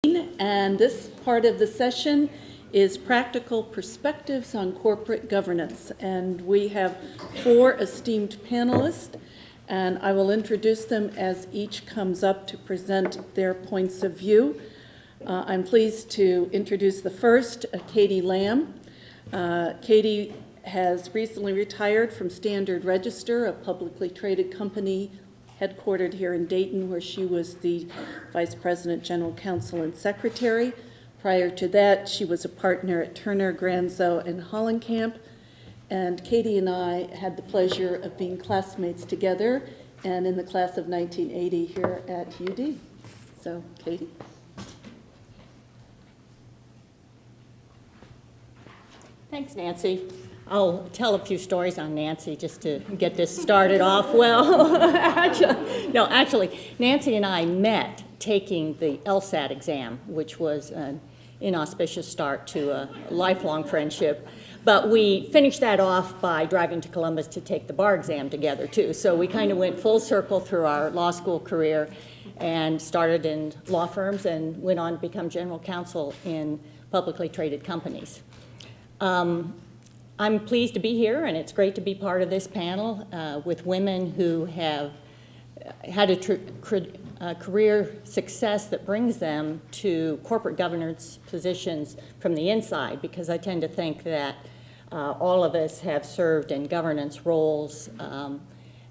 And this part of the session is Practical Perspectives on Corporate Governance. And we have 4 esteemed panelists, and I will introduce them as each comes up to present their points of view. I'm pleased to introduce the first, Katie Lamme. Katie has recently retired from Standard Register, a publicly traded company headquartered here in Dayton, where she was the Vice President, General Counsel, and Secretary. Prior to that, she was a partner at Turner, Granzo, and Hollenkamp. And Katie and I had the pleasure of being classmates together and in the class of 1980 here at UD. So, Katie. Thanks, Nancy. I'll tell a few stories on Nancy just to get this started off well. Actually, Nancy and I met taking the LSAT exam, which was an inauspicious start to a lifelong friendship. But we finished that off by driving to Columbus to take the bar exam together, too. So we kind of went full circle through our law school career and started in law firms and went on to become general counsel in publicly traded companies. I'm pleased to be here, and it's great to be part of this panel with women who have had a career success that brings them to corporate governance positions from the inside, because I tend to think that all of us have served in governance roles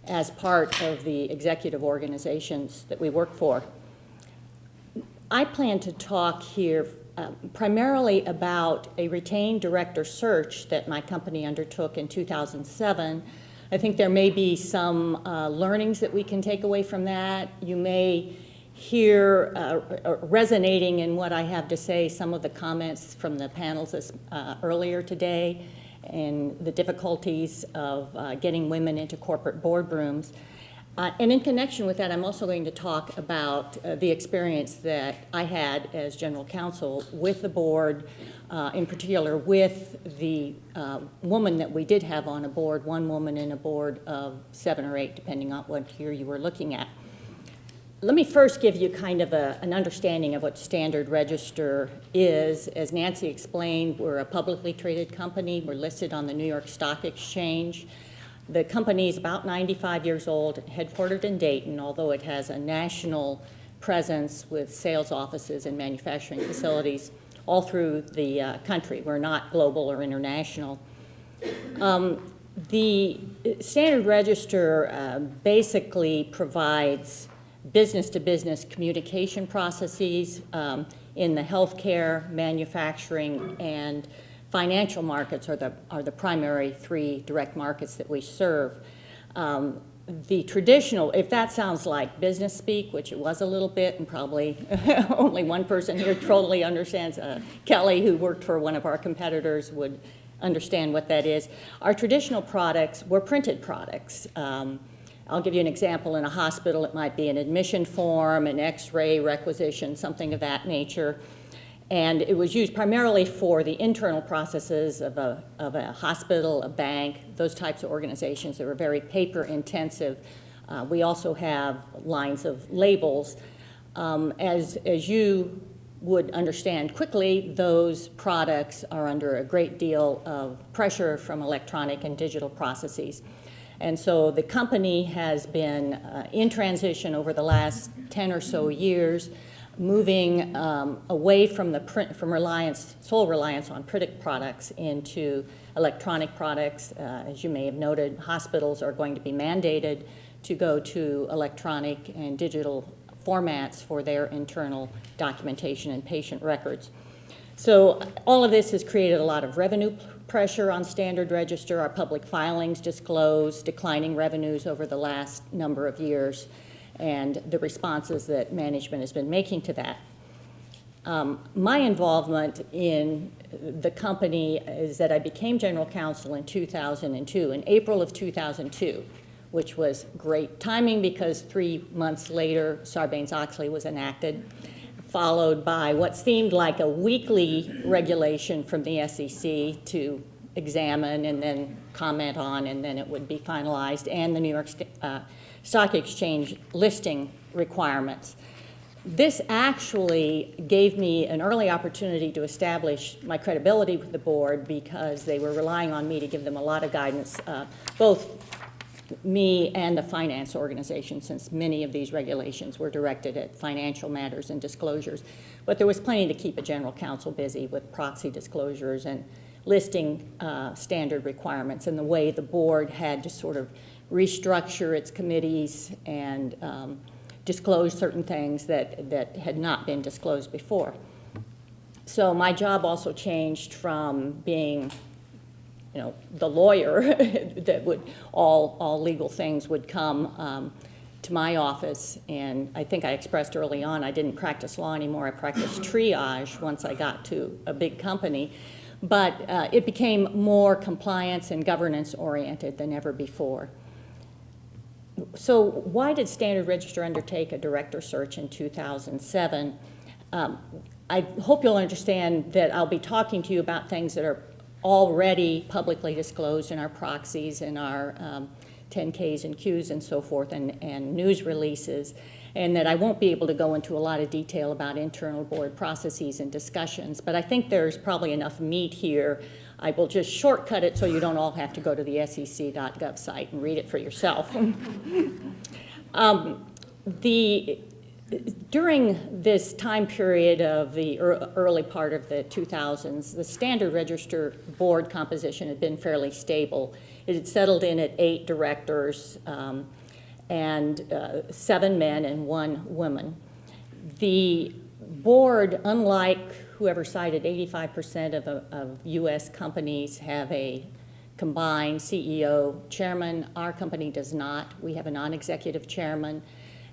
as part of the executive organizations that we work for. I plan to talk here primarily about a retained director search that my company undertook in 2007. I think there may be some learnings that we can take away from that. You may hear resonating in what I have to say some of the comments from the panels earlier today and the difficulties of getting women into corporate boardrooms. And in connection with that, I'm also going to talk about the experience that I had as general counsel with the board, in particular with the woman that we did have on a board, one woman in a board of 7 or 8, depending on what year you were looking at. Let me first give you kind of an understanding of what Standard Register is. As Nancy explained, we're a publicly traded company. We're listed on the New York Stock Exchange. The company is about 95 years old, headquartered in Dayton, although it has a national presence with sales offices and manufacturing facilities all through the country. We're not global or international. The Standard Register basically provides business-to-business communication processes in the healthcare, manufacturing, and financial markets are the primary 3 direct markets that we serve. The traditional, if that sounds like business speak, which it was a little bit, and probably only one person here totally understands, Kelly, who worked for one of our competitors, would understand what that is. Our traditional products were printed products. I'll give you an example. In a hospital, it might be an admission form, an x-ray requisition, something of that nature. And it was used primarily for the internal processes of a hospital, a bank, those types of organizations that were very paper intensive. We also have lines of labels. As you would understand quickly, those products are under a great deal of pressure from electronic and digital processes. And so the company has been in transition over the last 10 or so years, moving away from sole reliance on printed products into electronic products. As you may have noted, hospitals are going to be mandated to go to electronic and digital formats for their internal documentation and patient records. So all of this has created a lot of revenue pressure on Standard Register. Our public filings disclose declining revenues over the last number of years, and the responses that management has been making to that. My involvement in the company is that I became general counsel in 2002, in April of 2002, which was great timing because 3 months later, Sarbanes-Oxley was enacted, followed by what seemed like a weekly regulation from the SEC to examine and then comment on, and then it would be finalized, and the New York Stock Exchange listing requirements. This actually gave me an early opportunity to establish my credibility with the board because they were relying on me to give them a lot of guidance, both me and the finance organization, since many of these regulations were directed at financial matters and disclosures. But there was plenty to keep a general counsel busy with proxy disclosures and listing standard requirements and the way the board had to sort of restructure its committees and disclose certain things that had not been disclosed before. So my job also changed from being, the lawyer that would, all legal things would come to my office. And I think I expressed early on, I didn't practice law anymore. I practiced triage once I got to a big company. But it became more compliance and governance oriented than ever before. So why did Standard Register undertake a director search in 2007? I hope you'll understand that I'll be talking to you about things that are already publicly disclosed in our proxies, in our 10Ks and Qs and so forth, and news releases, and that I won't be able to go into a lot of detail about internal board processes and discussions, but I think there's probably enough meat here. I will just shortcut it so you don't all have to go to the sec.gov site and read it for yourself. During this time period of the early part of the 2000s, the Standard Register board composition had been fairly stable. It had settled in at 8 directors and 7 men and 1 woman. The board, unlike whoever cited 85% of U.S. companies have a combined CEO chairman, our company does not. We have a non-executive chairman.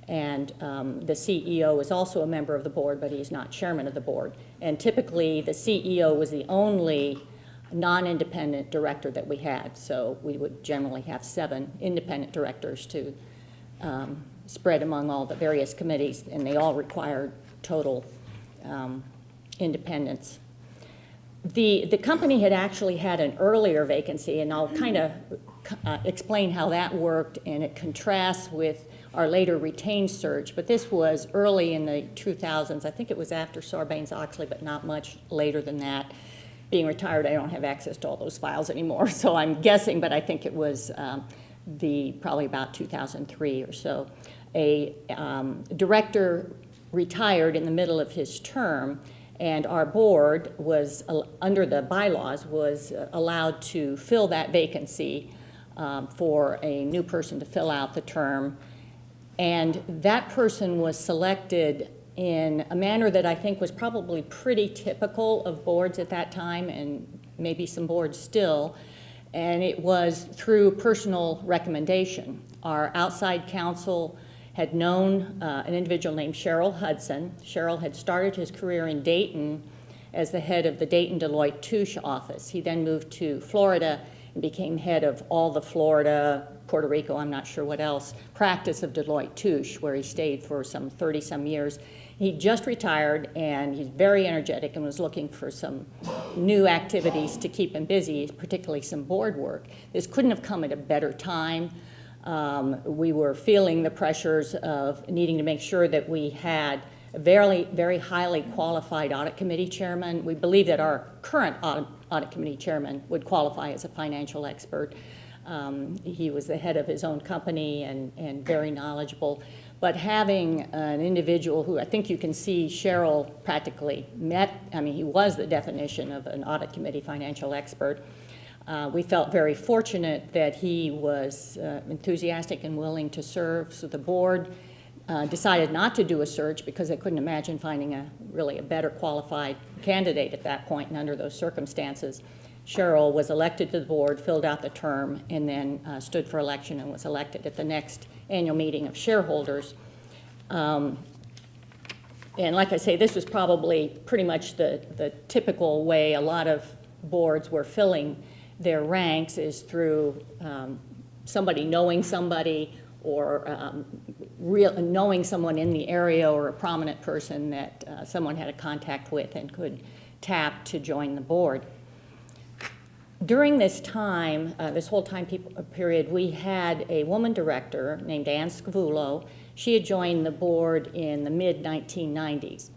And the CEO is also a member of the board, but he's not chairman of the board. And typically, the CEO was the only non-independent director that we had. So we would generally have 7 independent directors to spread among all the various committees, and they all required total independence. The company had actually had an earlier vacancy, and I'll kind of explain how that worked, and it contrasts with our later retained search, but this was early in the 2000s. I think it was after Sarbanes-Oxley, but not much later than that. Being retired, I don't have access to all those files anymore, so I'm guessing, but I think it was probably about 2003 or so. A director retired in the middle of his term, and our board was, under the bylaws, was allowed to fill that vacancy for a new person to fill out the term. And that person was selected in a manner that I think was probably pretty typical of boards at that time, and maybe some boards still, and it was through personal recommendation. Our outside counsel had known an individual named Cheryl Hudson. Cheryl had started his career in Dayton as the head of the Dayton Deloitte Touche office. He then moved to Florida and became head of all the Florida, Puerto Rico, I'm not sure what else, practice of Deloitte Touche, where he stayed for some 30-some years. He just retired, and he's very energetic and was looking for some new activities to keep him busy, particularly some board work. This couldn't have come at a better time. We were feeling the pressures of needing to make sure that we had a very, very highly qualified audit committee chairman. We believe that our current audit committee chairman would qualify as a financial expert. He was the head of his own company and very knowledgeable. But having an individual who I think you can see Cheryl practically met, I mean, he was the definition of an audit committee financial expert. We felt very fortunate that he was enthusiastic and willing to serve. So the board decided not to do a search because they couldn't imagine finding really a better qualified candidate at that point and under those circumstances. Cheryl was elected to the board, filled out the term, and then stood for election and was elected at the next annual meeting of shareholders. And like I say, this was probably pretty much the typical way a lot of boards were filling their ranks, is through somebody knowing somebody, or knowing someone in the area, or a prominent person that someone had a contact with and could tap to join the board. During this time, this whole time period, we had a woman director named Ann Scavulo. She had joined the board in the mid-1990s.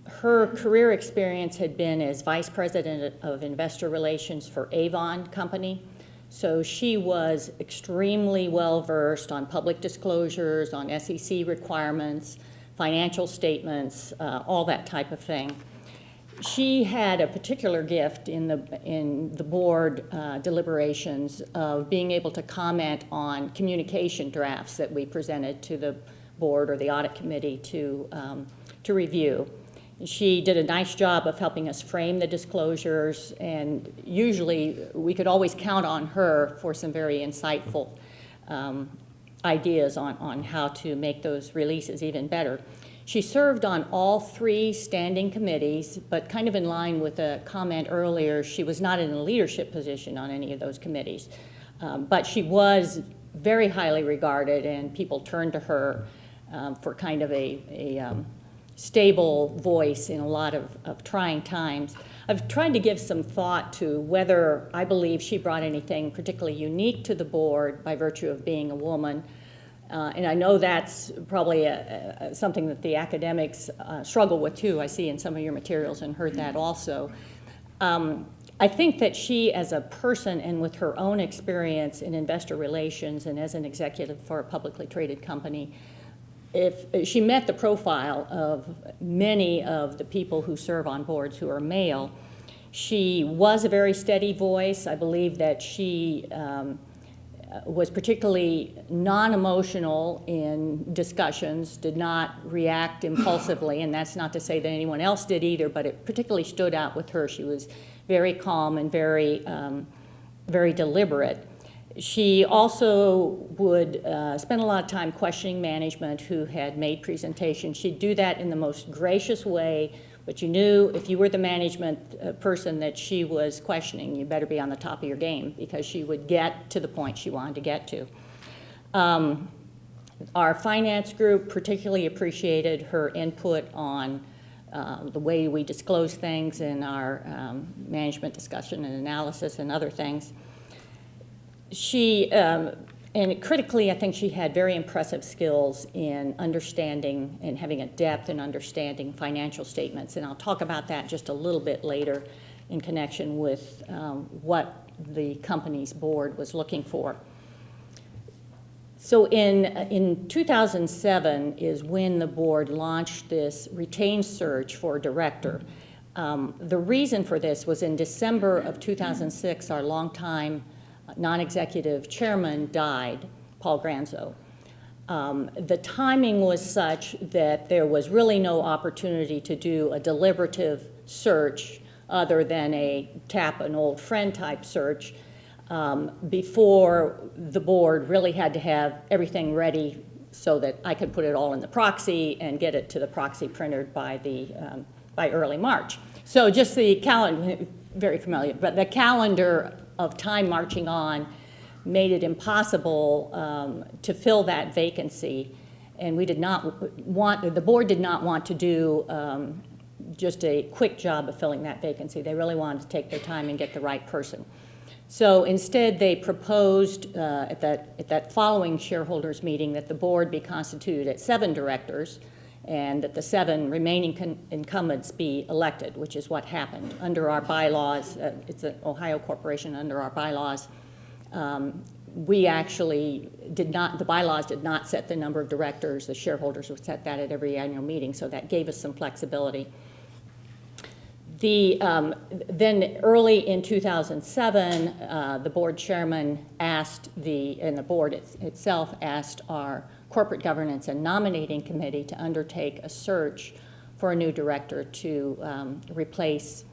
Her career experience had been as vice president of investor relations for Avon Company. So she was extremely well-versed on public disclosures, on SEC requirements, financial statements, all that type of thing. She had a particular gift in the board deliberations of being able to comment on communication drafts that we presented to the board or the audit committee to review. She did a nice job of helping us frame the disclosures, and usually we could always count on her for some very insightful ideas on how to make those releases even better. She served on all 3 standing committees, but kind of in line with a comment earlier, she was not in a leadership position on any of those committees. But she was very highly regarded, and people turned to her for kind of a stable voice in a lot of trying times. I've tried to give some thought to whether I believe she brought anything particularly unique to the board by virtue of being a woman. And I know that's probably something that the academics struggle with too. I see in some of your materials and heard that also. I think that she, as a person and with her own experience in investor relations and as an executive for a publicly traded company, if she met the profile of many of the people who serve on boards who are male, she was a very steady voice. I believe that she was particularly non-emotional in discussions, did not react impulsively, and that's not to say that anyone else did either, but it particularly stood out with her. She was very calm and very deliberate. She also would spend a lot of time questioning management who had made presentations. She'd do that in the most gracious way, but you knew if you were the management person that she was questioning, you better be on the top of your game because she would get to the point she wanted to get to. Our finance group particularly appreciated her input on the way we disclose things in our management discussion and analysis and other things. She, and critically, I think she had very impressive skills in understanding and having a depth in understanding financial statements, and I'll talk about that just a little bit later in connection with what the company's board was looking for. So in 2007 is when the board launched this retained search for a director. The reason for this was in December of 2006, our longtime non-executive chairman died, Paul Granzo. The timing was such that there was really no opportunity to do a deliberative search other than a tap an old friend type search before the board really had to have everything ready so that I could put it all in the proxy and get it to the proxy printer by early March. So just the calendar, very familiar, but the calendar of time marching on made it impossible to fill that vacancy, and we did not want, the board did not want to do just a quick job of filling that vacancy. They really wanted to take their time and get the right person. So instead they proposed at that following shareholders meeting that the board be constituted at 7 directors and that the 7 remaining incumbents be elected, which is what happened. Under our bylaws, it's an Ohio corporation, under our bylaws, we actually did not, the bylaws did not set the number of directors. The shareholders would set that at every annual meeting, so that gave us some flexibility. Then early in 2007, the board chairman asked and the board itself asked our corporate governance and nominating committee to undertake a search for a new director to replace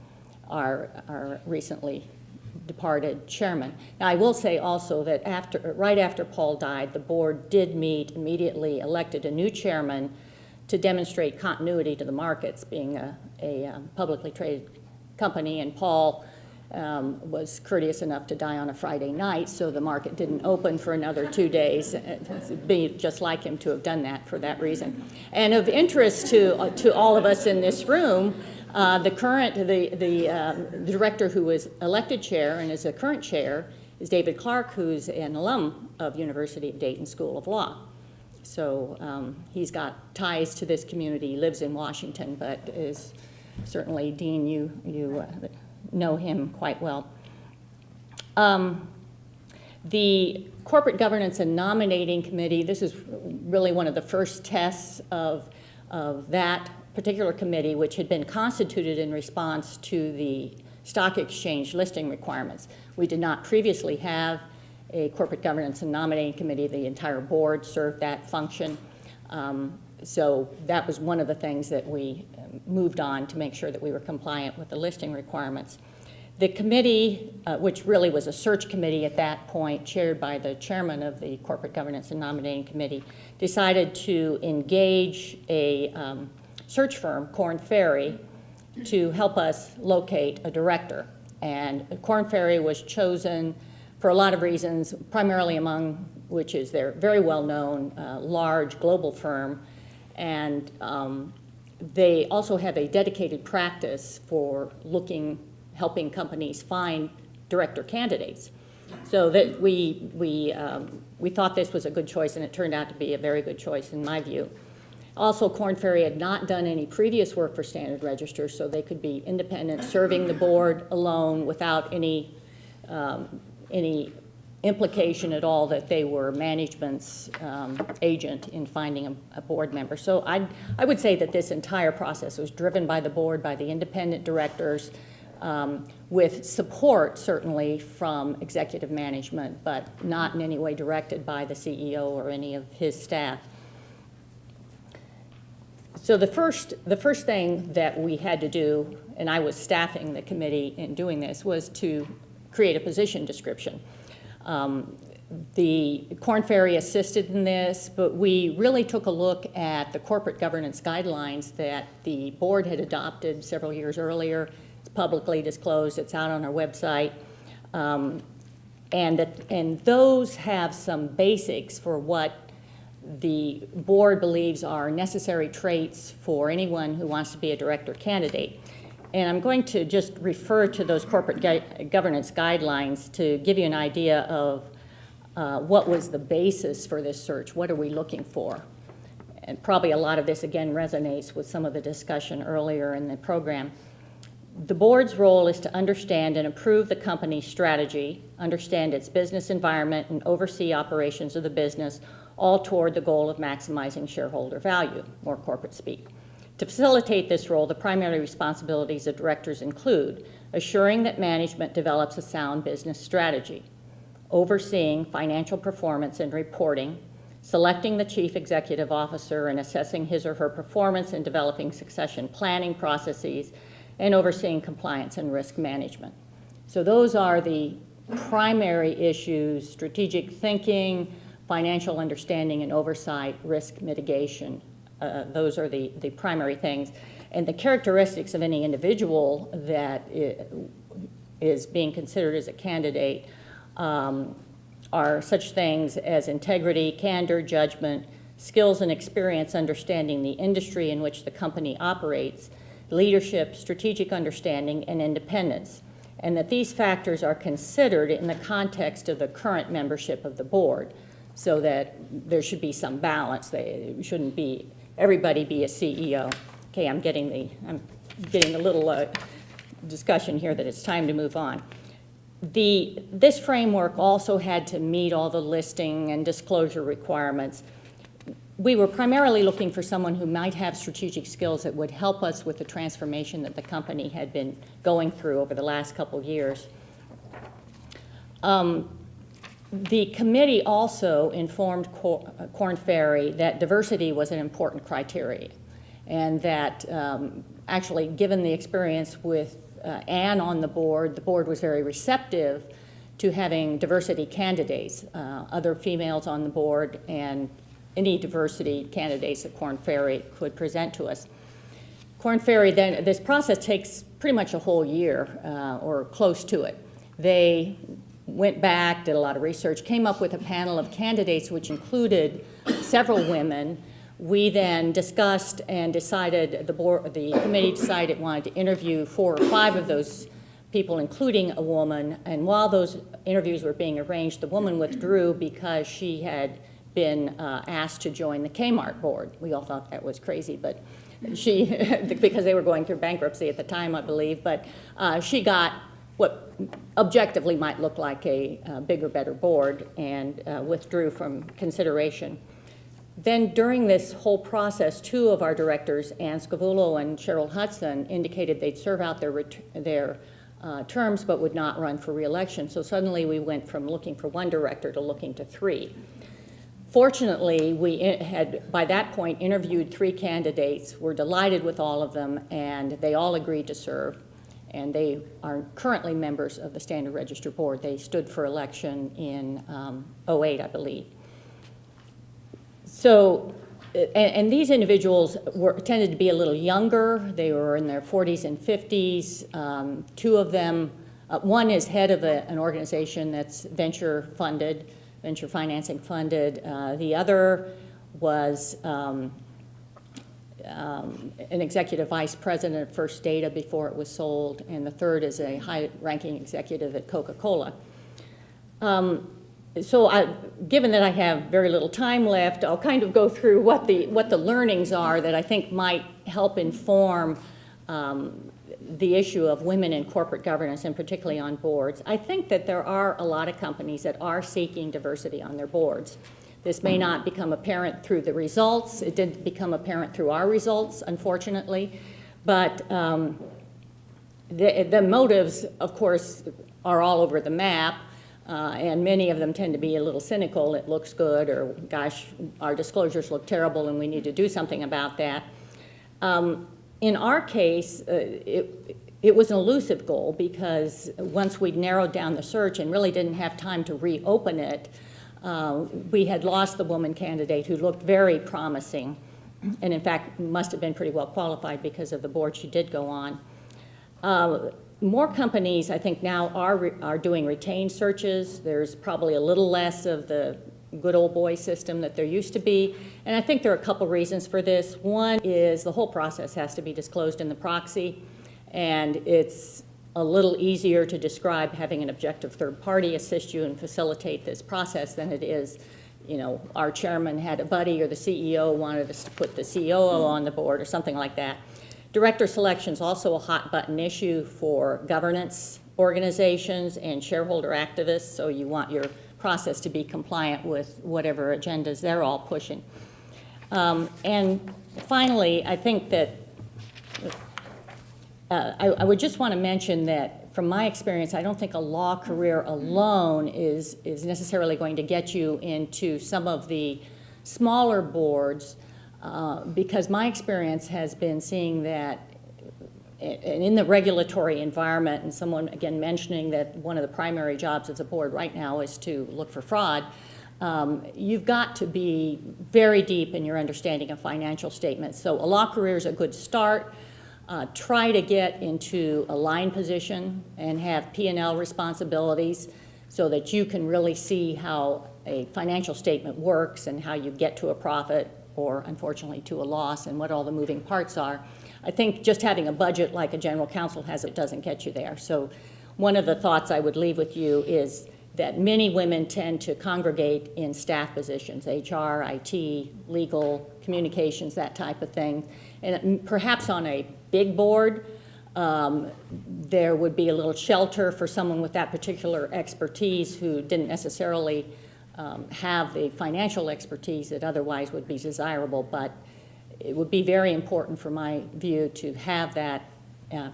our recently departed chairman. Now, I will say also that right after Paul died, the board did meet, immediately elected a new chairman to demonstrate continuity to the markets, being a publicly traded company, and Paul was courteous enough to die on a Friday night, so the market didn't open for another 2 days. It'd be just like him to have done that for that reason. And of interest to all of us in this room, The director who was elected chair and is the current chair is David Clark, who's an alum of University of Dayton School of Law. So he's got ties to this community. He lives in Washington, but is certainly, Dean, you know him quite well. The Corporate Governance and Nominating Committee, this is really one of the first tests of that particular committee, which had been constituted in response to the stock exchange listing requirements. We did not previously have a Corporate Governance and Nominating Committee. The entire board served that function. So that was one of the things that we moved on to make sure that we were compliant with the listing requirements. The committee, which really was a search committee at that point, chaired by the chairman of the Corporate Governance and Nominating Committee, decided to engage a search firm, Korn Ferry, to help us locate a director. And Korn Ferry was chosen for a lot of reasons, primarily among which is they're very well-known, large global firm, and they also have a dedicated practice for helping companies find director candidates. So that we thought this was a good choice, and it turned out to be a very good choice in my view. Also, Korn Ferry had not done any previous work for Standard Register, so they could be independent, serving the board alone without any implication at all that they were management's agent in finding a board member. So I would say that this entire process was driven by the board, by the independent directors, with support certainly from executive management, but not in any way directed by the CEO or any of his staff. So the first thing that we had to do, and I was staffing the committee in doing this, was to create a position description. The Korn Ferry assisted in this, but we really took a look at the corporate governance guidelines that the board had adopted several years earlier. It's publicly disclosed, it's out on our website. And those have some basics for what the board believes are necessary traits for anyone who wants to be a director candidate. And I'm going to just refer to those corporate governance guidelines to give you an idea of what was the basis for this search. What are we looking for? And probably a lot of this, again, resonates with some of the discussion earlier in the program. The board's role is to understand and approve the company's strategy, understand its business environment, and oversee operations of the business, all toward the goal of maximizing shareholder value, more corporate speak. To facilitate this role, the primary responsibilities of directors include assuring that management develops a sound business strategy, overseeing financial performance and reporting, selecting the chief executive officer and assessing his or her performance and developing succession planning processes, and overseeing compliance and risk management. So those are the primary issues: strategic thinking, financial understanding and oversight, risk mitigation. Those are the primary things. And the characteristics of any individual that is being considered as a candidate are such things as integrity, candor, judgment, skills and experience understanding the industry in which the company operates, leadership, strategic understanding, and independence. And that these factors are considered in the context of the current membership of the board, so that there should be some balance. They shouldn't be everybody be a CEO. Okay, I'm getting a little discussion here that it's time to move on. This framework also had to meet all the listing and disclosure requirements. We were primarily looking for someone who might have strategic skills that would help us with the transformation that the company had been going through over the last couple years. The committee also informed Korn Ferry that diversity was an important criteria, and that actually, given the experience with Anne on the board was very receptive to having diversity candidates, other females on the board, and any diversity candidates that Korn Ferry could present to us. Korn Ferry then, this process takes pretty much a whole year or close to it. They went back, did a lot of research, came up with a panel of candidates which included several women We then discussed and decided, the committee decided it wanted to interview 4 or 5 of those people, including a woman, and while those interviews were being arranged, the woman withdrew because she had been asked to join the Kmart board. We all thought that was crazy, but she, because they were going through bankruptcy at the time, I believe, but she got what objectively might look like a bigger, better board and withdrew from consideration. Then during this whole process, 2 of our directors, Ann Scavullo and Cheryl Hudson, indicated they'd serve out their terms but would not run for re-election. So suddenly we went from looking for 1 director to looking to 3. Fortunately, we had, by that point, interviewed 3 candidates. We're delighted with all of them, and they all agreed to serve. And they are currently members of the Standard Register Board. They stood for election in '08, I believe. So, and these individuals tended to be a little younger. They were in their 40s and 50s. 2 of them, one is head of an organization that's venture financing funded. The other was an executive vice president of First Data before it was sold, and the third is a high-ranking executive at Coca-Cola. So given that I have very little time left, I'll kind of go through what the learnings are that I think might help inform the issue of women in corporate governance, and particularly on boards. I think that there are a lot of companies that are seeking diversity on their boards. This may not become apparent through the results. It didn't become apparent through our results, unfortunately. But the motives, of course, are all over the map. And many of them tend to be a little cynical. It looks good, or gosh, our disclosures look terrible and we need to do something about that. In our case, it was an elusive goal, because once we'd narrowed down the search and really didn't have time to reopen it, we had lost the woman candidate who looked very promising, and in fact must have been pretty well qualified because of the board she did go on. More companies, I think, now are doing retained searches. There's probably a little less of the good old boy system that there used to be, and I think there are a couple reasons for this. One is the whole process has to be disclosed in the proxy, and it's a little easier to describe having an objective third party assist you and facilitate this process than it is, you know, our chairman had a buddy or the CEO wanted us to put the COO on the board or something like that. Director selection is also a hot button issue for governance organizations and shareholder activists, so you want your process to be compliant with whatever agendas they're all pushing. And finally, I think that I would just want to mention that from my experience, I don't think a law career alone is necessarily going to get you into some of the smaller boards, because my experience has been seeing that in the regulatory environment, and someone again mentioning that one of the primary jobs of the board right now is to look for fraud, you've got to be very deep in your understanding of financial statements. So a law career is a good start. Try to get into a line position and have P&L responsibilities so that you can really see how a financial statement works and how you get to a profit or, unfortunately, to a loss, and what all the moving parts are. I think just having a budget like a general counsel has, it doesn't get you there. So one of the thoughts I would leave with you is that many women tend to congregate in staff positions, HR, IT, legal, communications, that type of thing. And perhaps on a big board, there would be a little shelter for someone with that particular expertise who didn't necessarily have the financial expertise that otherwise would be desirable, but it would be very important, from my view, to have that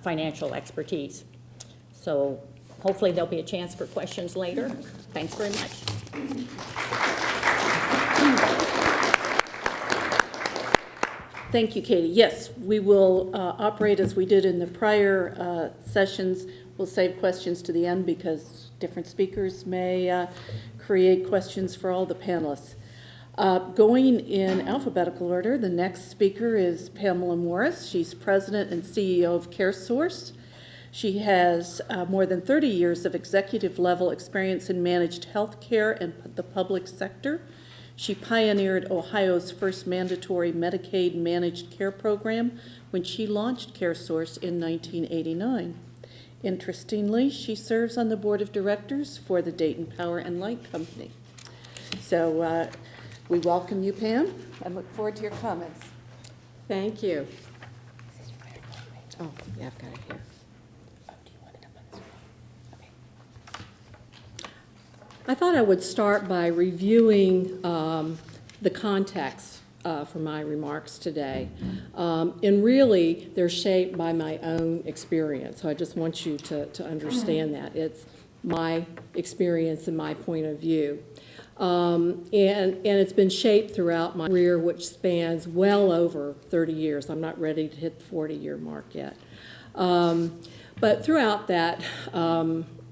financial expertise. So hopefully there'll be a chance for questions later. Thanks very much. Thank you, Katie. Yes, we will operate as we did in the prior sessions. We'll save questions to the end because different speakers may create questions for all the panelists. Going in alphabetical order, the next speaker is Pamela Morris. She's president and CEO of CareSource. She has more than 30 years of executive level experience in managed health care and the public sector. She pioneered Ohio's first mandatory Medicaid managed care program when she launched CareSource in 1989. Interestingly, she serves on the board of directors for the Dayton Power and Light Company. So we welcome you, Pam, and look forward to your comments. Thank you. Oh, yeah, I've got it here. I thought I would start by reviewing the context for my remarks today. And really, they're shaped by my own experience. So I just want you to understand that. It's my experience and my point of view. And it's been shaped throughout my career, which spans well over 30 years. I'm not ready to hit the 40-year mark yet. But throughout that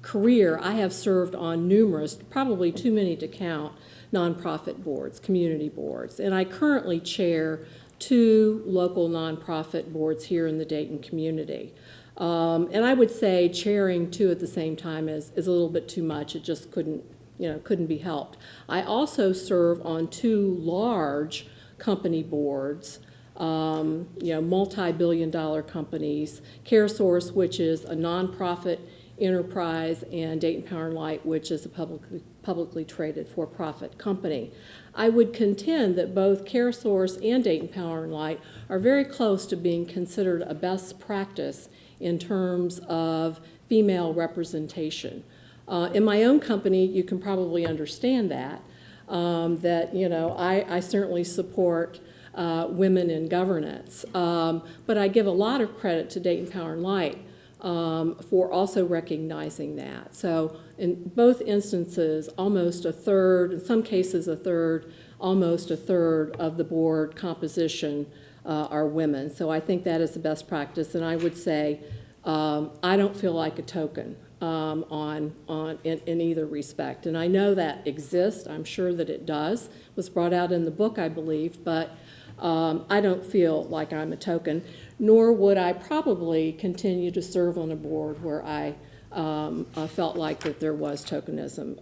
career, I have served on numerous, probably too many to count, nonprofit boards, community boards. And I currently chair 2 local nonprofit boards here in the Dayton community. And I would say chairing 2 at the same time is a little bit too much. It just couldn't be helped. I also serve on 2 large company boards, multi-billion-dollar companies, CareSource, which is a nonprofit enterprise, and Dayton Power and Light, which is a publicly traded for-profit company. I would contend that both CareSource and Dayton Power and Light are very close to being considered a best practice in terms of female representation. In my own company, you can probably understand that, I certainly support women in governance, but I give a lot of credit to Dayton Power and Light for also recognizing that. So in both instances, almost a third, in some cases a third, almost a third of the board composition are women. So I think that is the best practice, and I would say I don't feel like a token in either respect. And I know that exists. I'm sure that it does. It was brought out in the book, I believe, but I don't feel like I'm a token, nor would I probably continue to serve on a board where I felt like that there was tokenism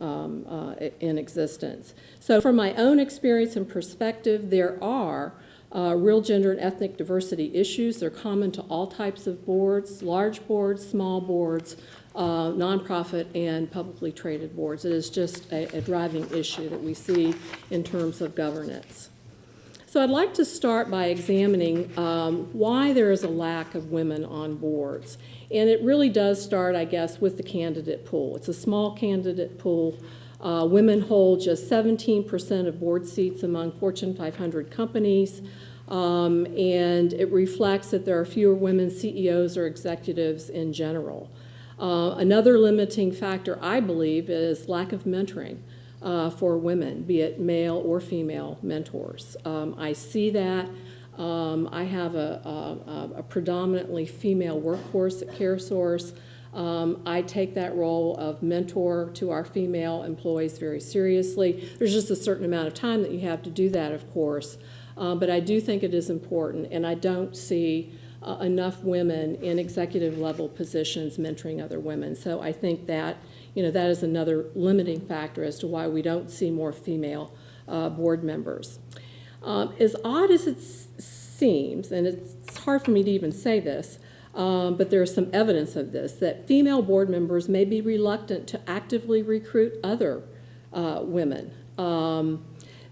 in existence. So from my own experience and perspective, there are real gender and ethnic diversity issues. They're common to all types of boards, large boards, small boards, nonprofit and publicly traded boards. It is just a driving issue that we see in terms of governance. So I'd like to start by examining why there is a lack of women on boards. And it really does start, I guess, with the candidate pool. It's a small candidate pool. Women hold just 17% of board seats among Fortune 500 companies. And it reflects that there are fewer women CEOs or executives in general. Another limiting factor, I believe, is lack of mentoring for women, be it male or female mentors. I see that. I have a predominantly female workforce at CareSource. I take that role of mentor to our female employees very seriously. There's just a certain amount of time that you have to do that, of course, but I do think it is important, and I don't see enough women in executive level positions mentoring other women. So I think that that is another limiting factor as to why we don't see more female board members. As odd as it seems, and it's hard for me to even say this, but there's some evidence of this, that female board members may be reluctant to actively recruit other women.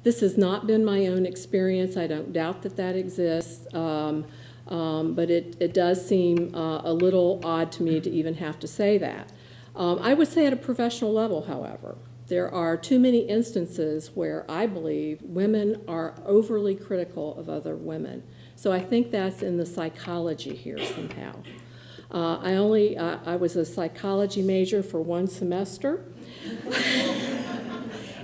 This has not been my own experience. I don't doubt that that exists, but it does seem a little odd to me to even have to say that. I would say at a professional level, however, there are too many instances where I believe women are overly critical of other women. So I think that's in the psychology here somehow. I was a psychology major for 1 semester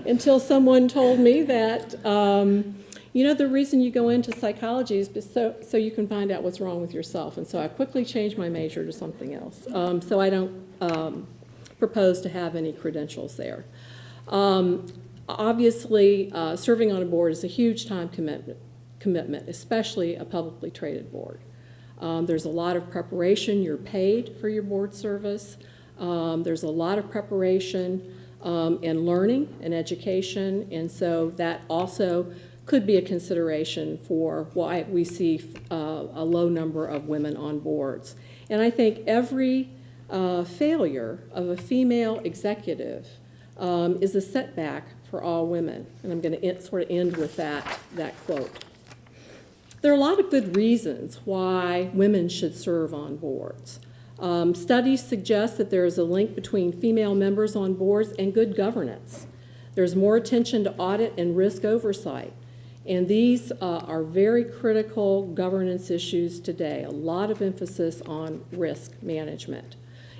until someone told me that, the reason you go into psychology is so you can find out what's wrong with yourself. And so I quickly changed my major to something else. So I don't propose to have any credentials there. Obviously, serving on a board is a huge time commitment, especially a publicly traded board. There's a lot of preparation. You're paid for your board service. There's a lot of preparation. and learning and education, and so that also could be a consideration for why we see a low number of women on boards. And I think every failure of a female executive is a setback for all women. And I'm going to sort of end with that quote. There are a lot of good reasons why women should serve on boards. Studies suggest that there is a link between female members on boards and good governance. There's more attention to audit and risk oversight. And these are very critical governance issues today, a lot of emphasis on risk management.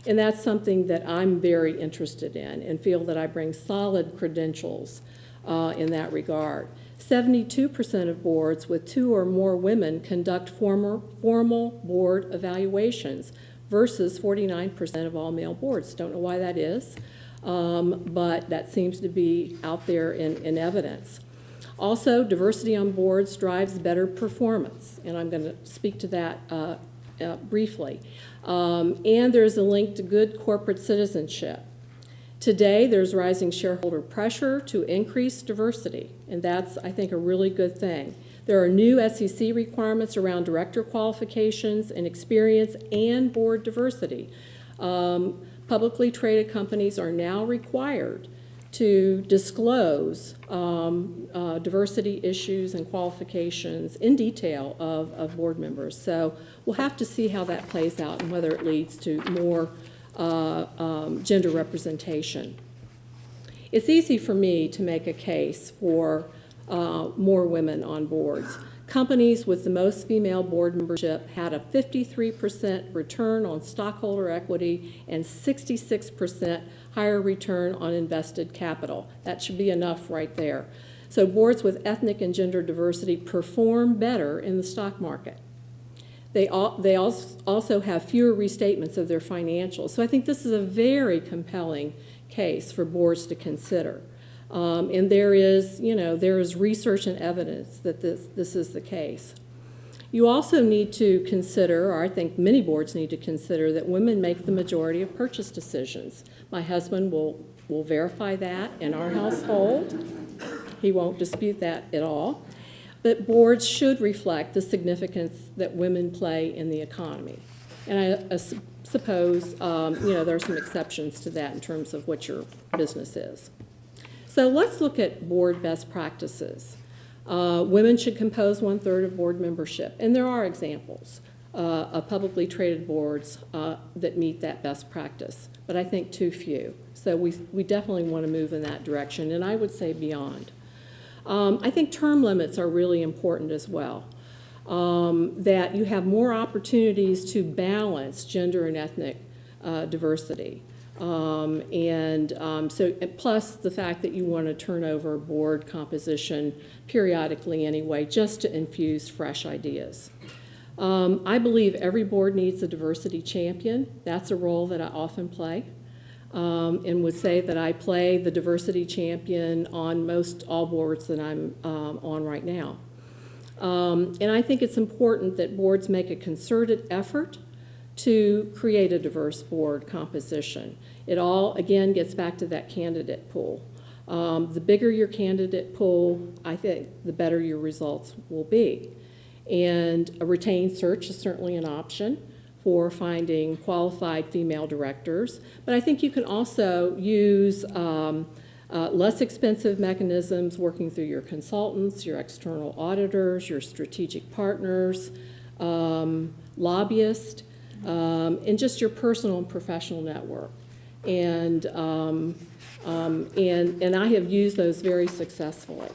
And that's something that I'm very interested in and feel that I bring solid credentials in that regard. 72% of boards with 2 or more women conduct formal board evaluations versus 49% of all male boards. Don't know why that is, but that seems to be out there in evidence. Also, diversity on boards drives better performance, and I'm going to speak to that briefly. And there's a link to good corporate citizenship. Today, there's rising shareholder pressure to increase diversity, and that's, I think, a really good thing. There are new SEC requirements around director qualifications and experience and board diversity. Publicly traded companies are now required to disclose diversity issues and qualifications in detail of board members. So we'll have to see how that plays out and whether it leads to more gender representation. It's easy for me to make a case for more women on boards. Companies with the most female board membership had a 53% return on stockholder equity and 66% higher return on invested capital. That should be enough right there. So boards with ethnic and gender diversity perform better in the stock market. They also have fewer restatements of their financials. So I think this is a very compelling case for boards to consider. And there is research and evidence that this is the case. You also need to consider, or I think many boards need to consider, that women make the majority of purchase decisions. My husband will verify that in our household. He won't dispute that at all. But boards should reflect the significance that women play in the economy. And I suppose there are some exceptions to that in terms of what your business is. So let's look at board best practices. Women should compose 1/3 of board membership, and there are examples of publicly traded boards that meet that best practice, but I think too few. So we definitely want to move in that direction, and I would say beyond. I think term limits are really important as well, that you have more opportunities to balance gender and ethnic diversity. Plus the fact that you want to turn over board composition periodically anyway, just to infuse fresh ideas. I believe every board needs a diversity champion. That's a role that I often play, and would say that I play the diversity champion on most all boards that I'm on right now. And I think it's important that boards make a concerted effort to create a diverse board composition. It all, again, gets back to that candidate pool. The bigger your candidate pool, I think, the better your results will be. And a retained search is certainly an option for finding qualified female directors. But I think you can also use less expensive mechanisms working through your consultants, your external auditors, your strategic partners, lobbyists, and just your personal and professional network. And I have used those very successfully.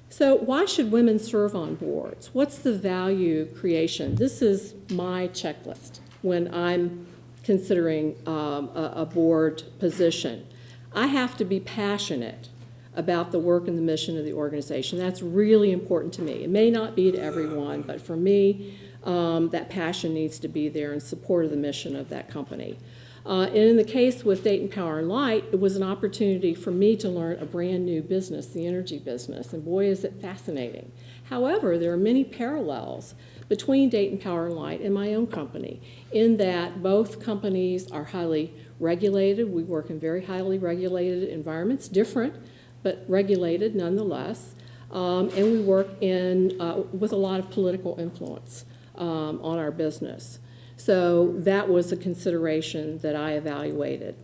So why should women serve on boards? What's the value creation? This is my checklist when I'm considering a board position. I have to be passionate about the work and the mission of the organization. That's really important to me. It may not be to everyone, but for me, that passion needs to be there in support of the mission of that company. And in the case with Dayton Power and Light, it was an opportunity for me to learn a brand new business, the energy business, and boy, is it fascinating. However, there are many parallels between Dayton Power and Light and my own company, in that both companies are highly regulated. We work in very highly regulated environments, different, but regulated nonetheless. And we work with a lot of political influence on our business. So that was a consideration that I evaluated.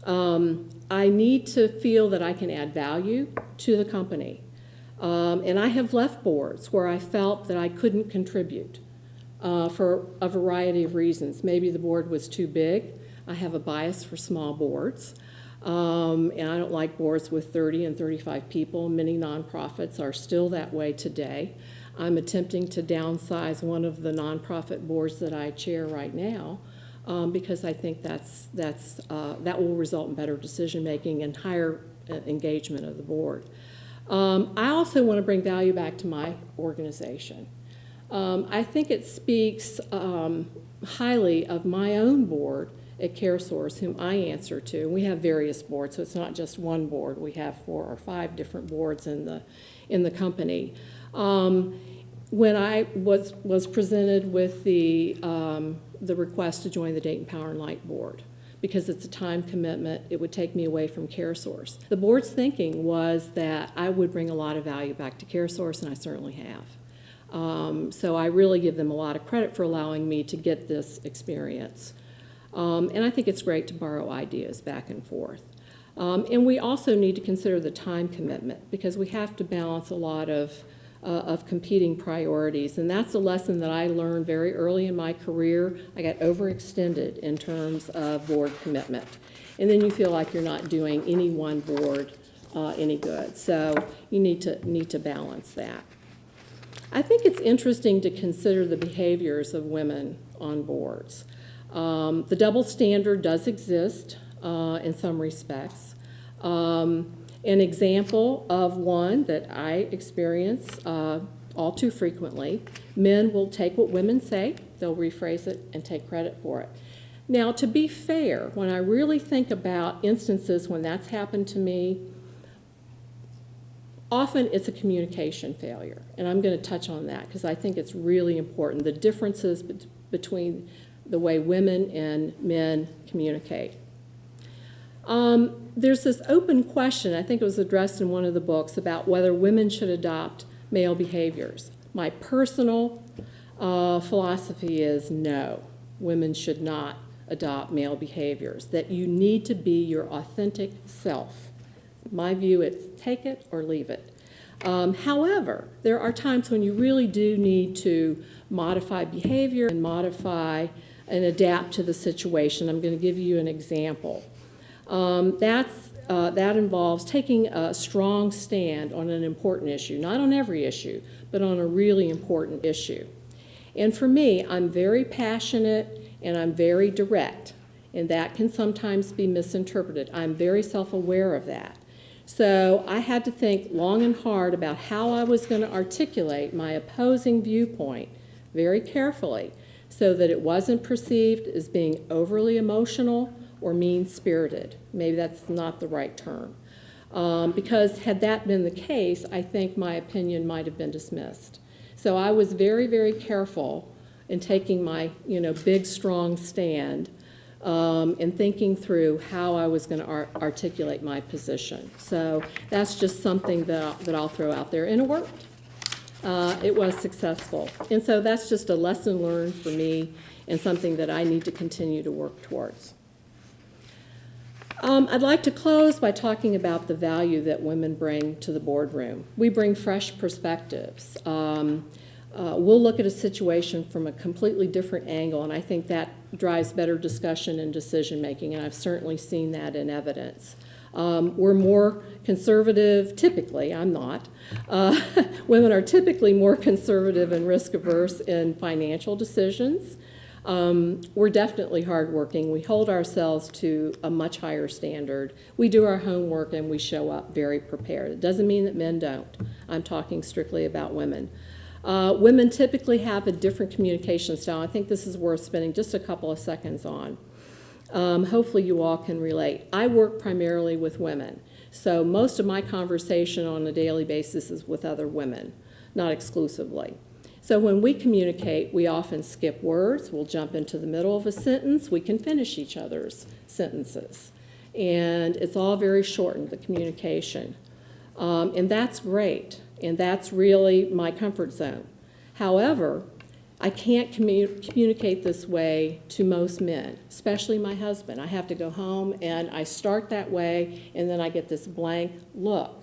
I need to feel that I can add value to the company. And I have left boards where I felt that I couldn't contribute for a variety of reasons. Maybe the board was too big. I have a bias for small boards. And I don't like boards with 30 and 35 people. Many nonprofits are still that way today. I'm attempting to downsize one of the nonprofit boards that I chair right now because I think that will result in better decision making and higher engagement of the board. I also want to bring value back to my organization. I think it speaks highly of my own board at CareSource, whom I answer to. We have various boards, so it's not just one board. We have 4 or 5 different boards in the company. When I was presented with the request to join the Dayton Power and Light Board, because it's a time commitment, it would take me away from CareSource. The board's thinking was that I would bring a lot of value back to CareSource, and I certainly have. So I really give them a lot of credit for allowing me to get this experience. And I think it's great to borrow ideas back and forth. And we also need to consider the time commitment, because we have to balance a lot of competing priorities. And that's a lesson that I learned very early in my career. I got overextended in terms of board commitment. And then you feel like you're not doing any one board any good. So you need to balance that. I think it's interesting to consider the behaviors of women on boards. The double standard does exist in some respects. An example of one that I experience all too frequently, men will take what women say, they'll rephrase it, and take credit for it. Now, to be fair, when I really think about instances when that's happened to me, often it's a communication failure, and I'm going to touch on that because I think it's really important, the differences between the way women and men communicate. There's this open question, I think it was addressed in one of the books, about whether women should adopt male behaviors. My personal philosophy is no, women should not adopt male behaviors, that you need to be your authentic self. My view is take it or leave it. However, there are times when you really do need to modify behavior and modify and adapt to the situation. I'm going to give you an example. That involves taking a strong stand on an important issue, not on every issue, but on a really important issue. And for me, I'm very passionate and I'm very direct, and that can sometimes be misinterpreted. I'm very self-aware of that. So I had to think long and hard about how I was going to articulate my opposing viewpoint very carefully so that it wasn't perceived as being overly emotional or mean-spirited. Maybe that's not the right term. Because had that been the case, I think my opinion might have been dismissed. So I was very, very careful in taking my, big, strong stand and thinking through how I was going to articulate my position. So that's just something that I'll throw out there, and it worked. It was successful. And so that's just a lesson learned for me and something that I need to continue to work towards. I'd like to close by talking about the value that women bring to the boardroom. We bring fresh perspectives. We'll look at a situation from a completely different angle, and I think that drives better discussion and decision making, and I've certainly seen that in evidence. We're more conservative, typically, I'm not. Women are typically more conservative and risk averse in financial decisions. We're definitely hardworking. We hold ourselves to a much higher standard. We do our homework and we show up very prepared. It doesn't mean that men don't. I'm talking strictly about women. Women typically have a different communication style. I think this is worth spending just a couple of seconds on. Hopefully you all can relate. I work primarily with women, so most of my conversation on a daily basis is with other women, not exclusively. So when we communicate, we often skip words. We'll jump into the middle of a sentence. We can finish each other's sentences. And it's all very shortened, the communication. And that's great. And that's really my comfort zone. However, I can't communicate this way to most men, especially my husband. I have to go home and I start that way, and then I get this blank look.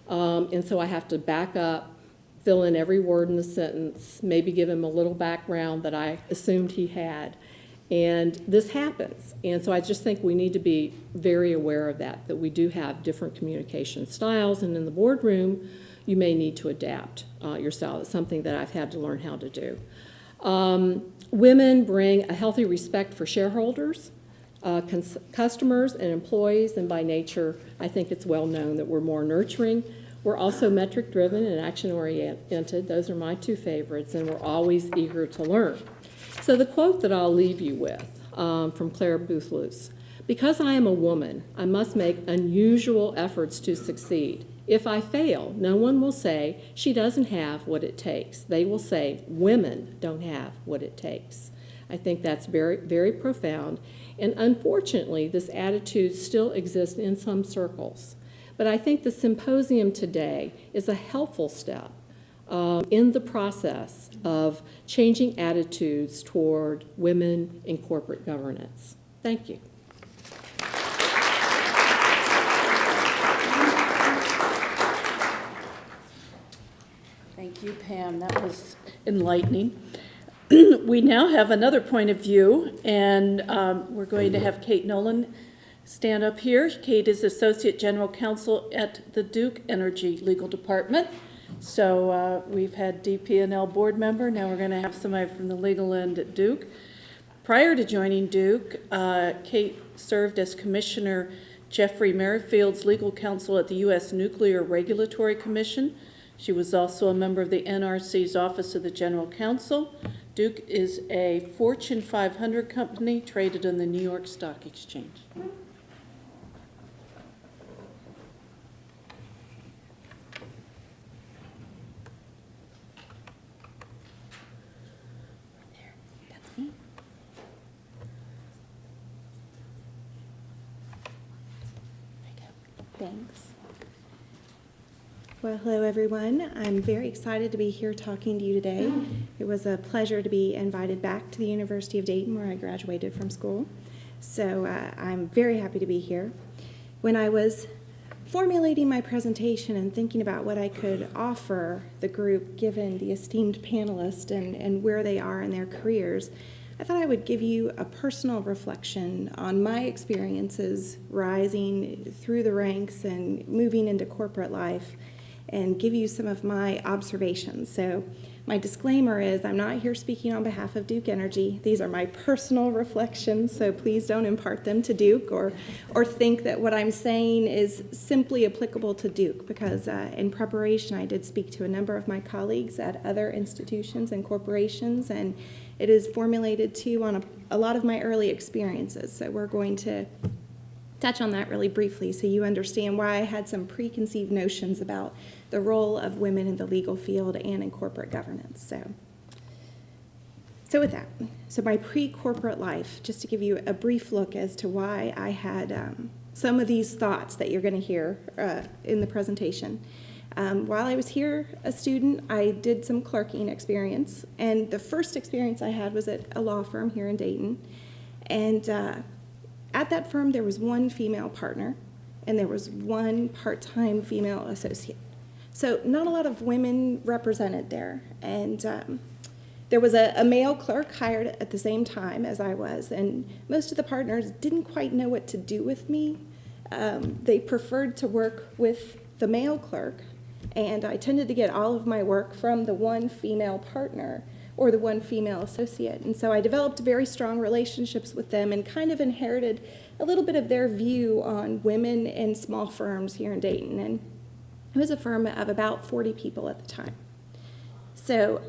And so I have to back up, fill in every word in the sentence, maybe give him a little background that I assumed he had. And this happens. And so I just think we need to be very aware of that we do have different communication styles. And in the boardroom, you may need to adapt your style. It's something that I've had to learn how to do. Women bring a healthy respect for shareholders, customers, and employees. And by nature, I think it's well known that we're more nurturing. We're also metric-driven and action-oriented. Those are my two favorites, and we're always eager to learn. So the quote that I'll leave you with from Claire Boothluce: "Because I am a woman, I must make unusual efforts to succeed. If I fail, no one will say she doesn't have what it takes. They will say women don't have what it takes." I think that's very, very profound. And unfortunately, this attitude still exists in some circles. But I think the symposium today is a helpful step in the process of changing attitudes toward women in corporate governance. Thank you. Thank you, Pam. That was enlightening. We now have another point of view, and we're going to have Kate Nolan stand up here. Kate is Associate General Counsel at the Duke Energy Legal Department. So we've had DP&L board member. Now we're going to have somebody from the legal end at Duke. Prior to joining Duke, Kate served as Commissioner Jeffrey Merrifield's legal counsel at the U.S. Nuclear Regulatory Commission. She was also a member of the NRC's Office of the General Counsel. Duke is a Fortune 500 company traded on the New York Stock Exchange. Thanks. Well, hello everyone. I'm very excited to be here talking to you today. It was a pleasure to be invited back to the University of Dayton where I graduated from school. So I'm very happy to be here. When I was formulating my presentation and thinking about what I could offer the group given the esteemed panelists and where they are in their careers, I thought I would give you a personal reflection on my experiences rising through the ranks and moving into corporate life and give you some of my observations. So my disclaimer is I'm not here speaking on behalf of Duke Energy. These are my personal reflections, so please don't impart them to Duke or think that what I'm saying is simply applicable to Duke, because in preparation I did speak to a number of my colleagues at other institutions and corporations, and it is formulated too on a lot of my early experiences. So we're going to touch on that really briefly so you understand why I had some preconceived notions about the role of women in the legal field and in corporate governance. So with that, so my pre-corporate life, just to give you a brief look as to why I had some of these thoughts that you're going to hear in the presentation. While I was here a student, I did some clerking experience, and the first experience I had was at a law firm here in Dayton. And at that firm, there was one female partner, and there was one part-time female associate. So not a lot of women represented there. And there was a male clerk hired at the same time as I was, and most of the partners didn't quite know what to do with me. They preferred to work with the male clerk, and I tended to get all of my work from the one female partner or the one female associate. And so I developed very strong relationships with them and kind of inherited a little bit of their view on women in small firms here in Dayton. And it was a firm of about 40 people at the time. So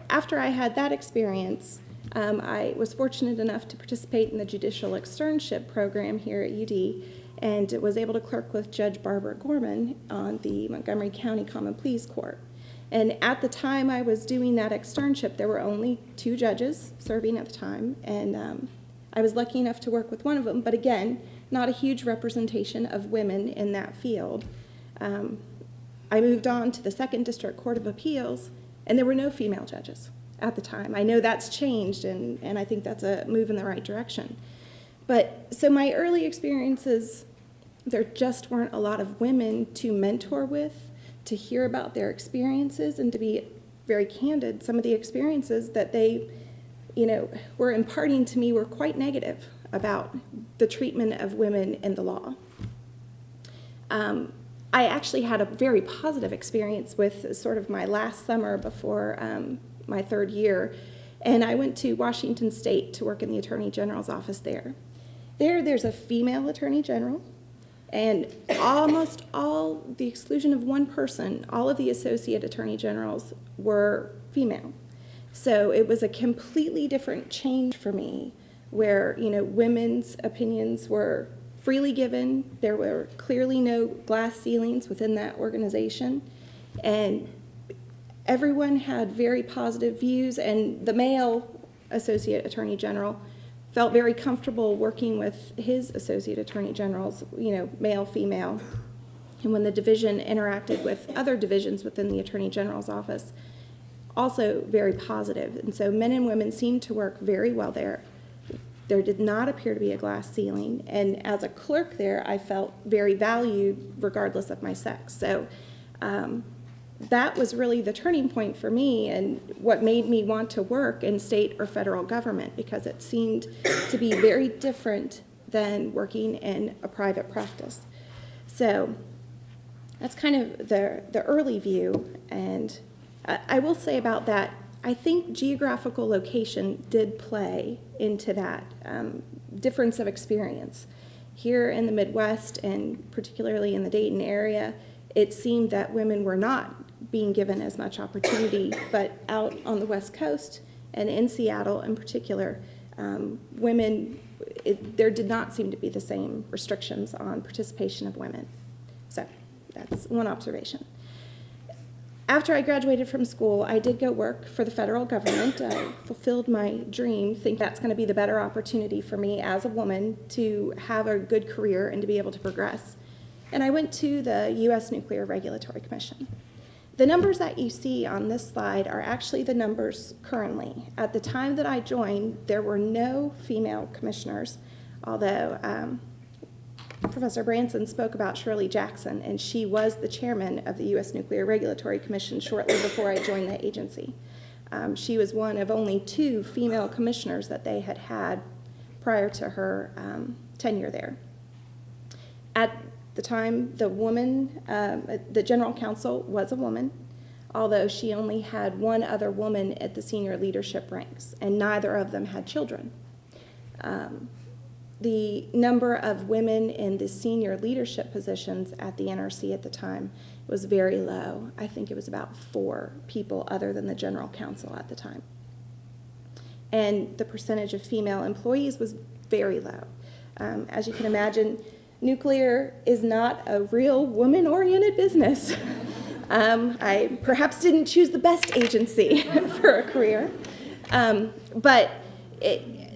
after I had that experience, I was fortunate enough to participate in the judicial externship program here at UD, and was able to clerk with Judge Barber Gorman on the Montgomery County Common Pleas Court. And at the time I was doing that externship, there were only 2 judges serving at the time, and I was lucky enough to work with one of them, but again, not a huge representation of women in that field. I moved on to the 2nd District Court of Appeals, and there were no female judges at the time. I know that's changed, and I think that's a move in the right direction. But so my early experiences, there just weren't a lot of women to mentor with, to hear about their experiences, and to be very candid, some of the experiences that they, were imparting to me were quite negative about the treatment of women in the law. I actually had a very positive experience with sort of my last summer before my 3rd year, and I went to Washington State to work in the Attorney General's office there. There's a female Attorney General, and almost all, the exclusion of one person, all of the Associate Attorney Generals were female. So it was a completely different change for me where, women's opinions were freely given. There were clearly no glass ceilings within that organization. And everyone had very positive views, and the male Associate Attorney General felt very comfortable working with his Associate Attorney Generals, male, female. And when the division interacted with other divisions within the Attorney General's office, also very positive. And so men and women seemed to work very well there. There did not appear to be a glass ceiling. And as a clerk there, I felt very valued regardless of my sex. So that was really the turning point for me and what made me want to work in state or federal government, because it seemed to be very different than working in a private practice. So that's kind of the early view. And I will say about that, I think geographical location did play into that difference of experience. Here in the Midwest, and particularly in the Dayton area, it seemed that women were not being given as much opportunity, but out on the West Coast and in Seattle in particular, women, there did not seem to be the same restrictions on participation of women. So that's one observation. After I graduated from school, I did go work for the federal government. I fulfilled my dream, think that's going to be the better opportunity for me as a woman to have a good career and to be able to progress. And I went to the U.S. Nuclear Regulatory Commission. The numbers that you see on this slide are actually the numbers currently. At the time that I joined, there were no female commissioners, although Professor Branson spoke about Shirley Jackson, and she was the chairman of the U.S. Nuclear Regulatory Commission shortly before I joined the agency. She was one of only 2 female commissioners that they had had prior to her tenure there. At the time, the general counsel was a woman, although she only had one other woman at the senior leadership ranks, and neither of them had children. The number of women in the senior leadership positions at the NRC at the time was very low. I think it was about 4 people other than the general counsel at the time. And the percentage of female employees was very low. As you can imagine, nuclear is not a real woman-oriented business. I perhaps didn't choose the best agency for a career, but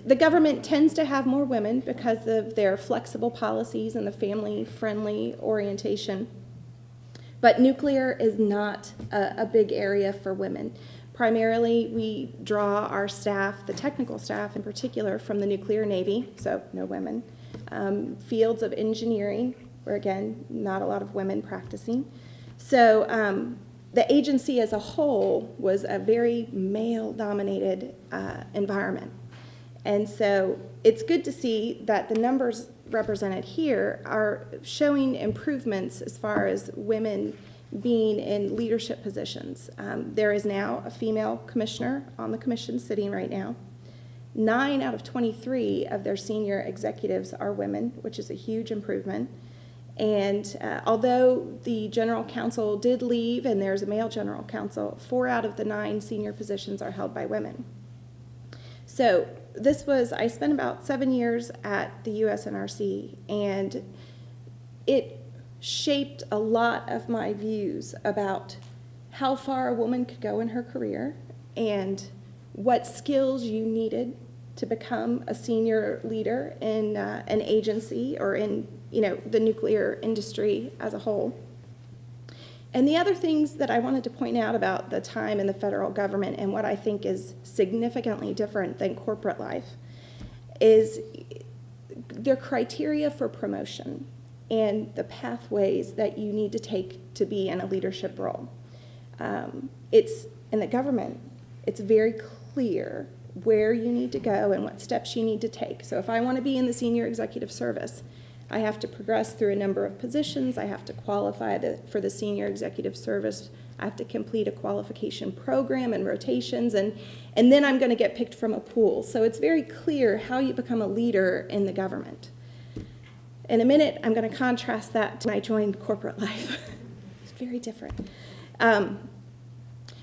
the government tends to have more women because of their flexible policies and the family-friendly orientation. But nuclear is not a big area for women. Primarily, we draw our staff, the technical staff in particular, from the nuclear Navy, so no women. Fields of engineering, where again, not a lot of women practicing. So the agency as a whole was a very male-dominated environment. And so it's good to see that the numbers represented here are showing improvements as far as women being in leadership positions. There is now a female commissioner on the commission sitting right now. 9 out of 23 of their senior executives are women, which is a huge improvement. And although the general counsel did leave and there's a male general counsel, 4 out of the 9 senior positions are held by women. So I spent about 7 years at the USNRC, and it shaped a lot of my views about how far a woman could go in her career and what skills you needed to become a senior leader in an agency or in the nuclear industry as a whole. And the other things that I wanted to point out about the time in the federal government and what I think is significantly different than corporate life is their criteria for promotion and the pathways that you need to take to be in a leadership role. It's in the government, it's very clear where you need to go and what steps you need to take. So if I want to be in the senior executive service, I have to progress through a number of positions. I have to qualify for the senior executive service. I have to complete a qualification program and rotations, and then I'm going to get picked from a pool. So it's very clear how you become a leader in the government. In a minute, I'm going to contrast that to when I joined corporate life. It's very different.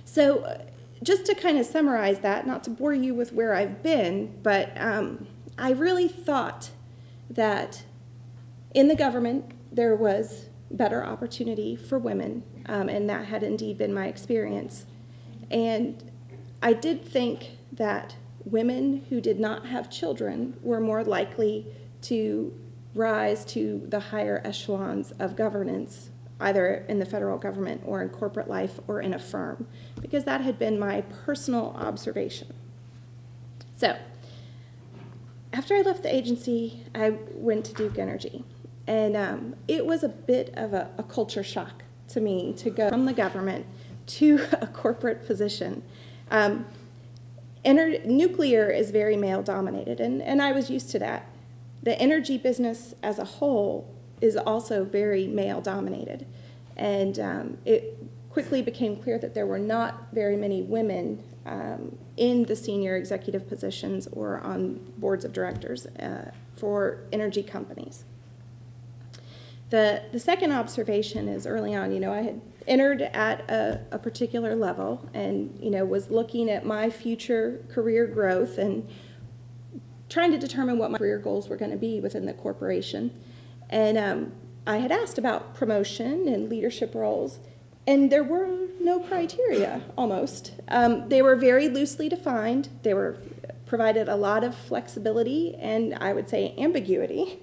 So just to kind of summarize that, not to bore you with where I've been, but I really thought that in the government there was better opportunity for women, and that had indeed been my experience. And I did think that women who did not have children were more likely to rise to the higher echelons of governance, either in the federal government or in corporate life or in a firm, because that had been my personal observation. So, after I left the agency, I went to Duke Energy, and it was a bit of a culture shock to me to go from the government to a corporate position. Nuclear is very male-dominated, and I was used to that. The energy business as a whole is also very male-dominated, and it quickly became clear that there were not very many women in the senior executive positions or on boards of directors for energy companies. The second observation is early on, I had entered at a particular level and, was looking at my future career growth and trying to determine what my career goals were going to be within the corporation. And I had asked about promotion and leadership roles, and there were no criteria, almost. They were very loosely defined. They were provided a lot of flexibility and, I would say, ambiguity.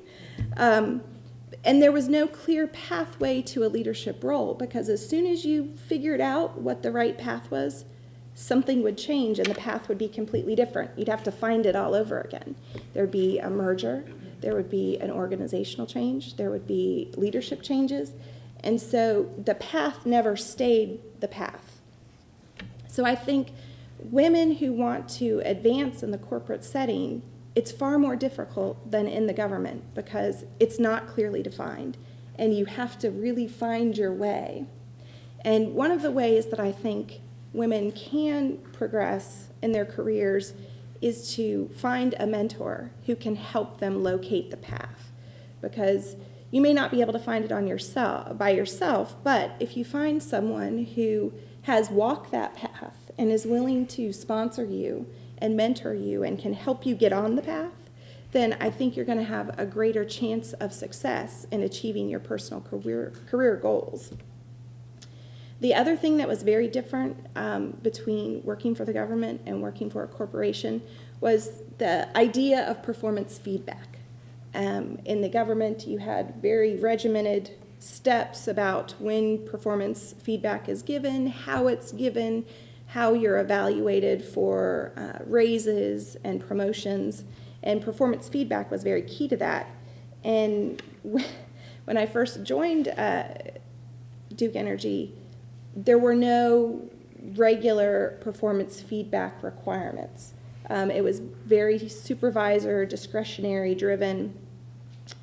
And there was no clear pathway to a leadership role, because as soon as you figured out what the right path was, something would change and the path would be completely different. You'd have to find it all over again. There'd be a merger, there would be an organizational change, there would be leadership changes, and so the path never stayed the path. So I think women who want to advance in the corporate setting, it's far more difficult than in the government because it's not clearly defined, and you have to really find your way. And one of the ways that I think women can progress in their careers is to find a mentor who can help them locate the path, because you may not be able to find it by yourself, but if you find someone who has walked that path and is willing to sponsor you and mentor you and can help you get on the path, then I think you're going to have a greater chance of success in achieving your personal career goals. The other thing that was very different between working for the government and working for a corporation was the idea of performance feedback. In the government, you had very regimented steps about when performance feedback is given, how it's given, how you're evaluated for raises and promotions, and performance feedback was very key to that. And when I first joined Duke Energy, there were no regular performance feedback requirements. It was very supervisor, discretionary driven,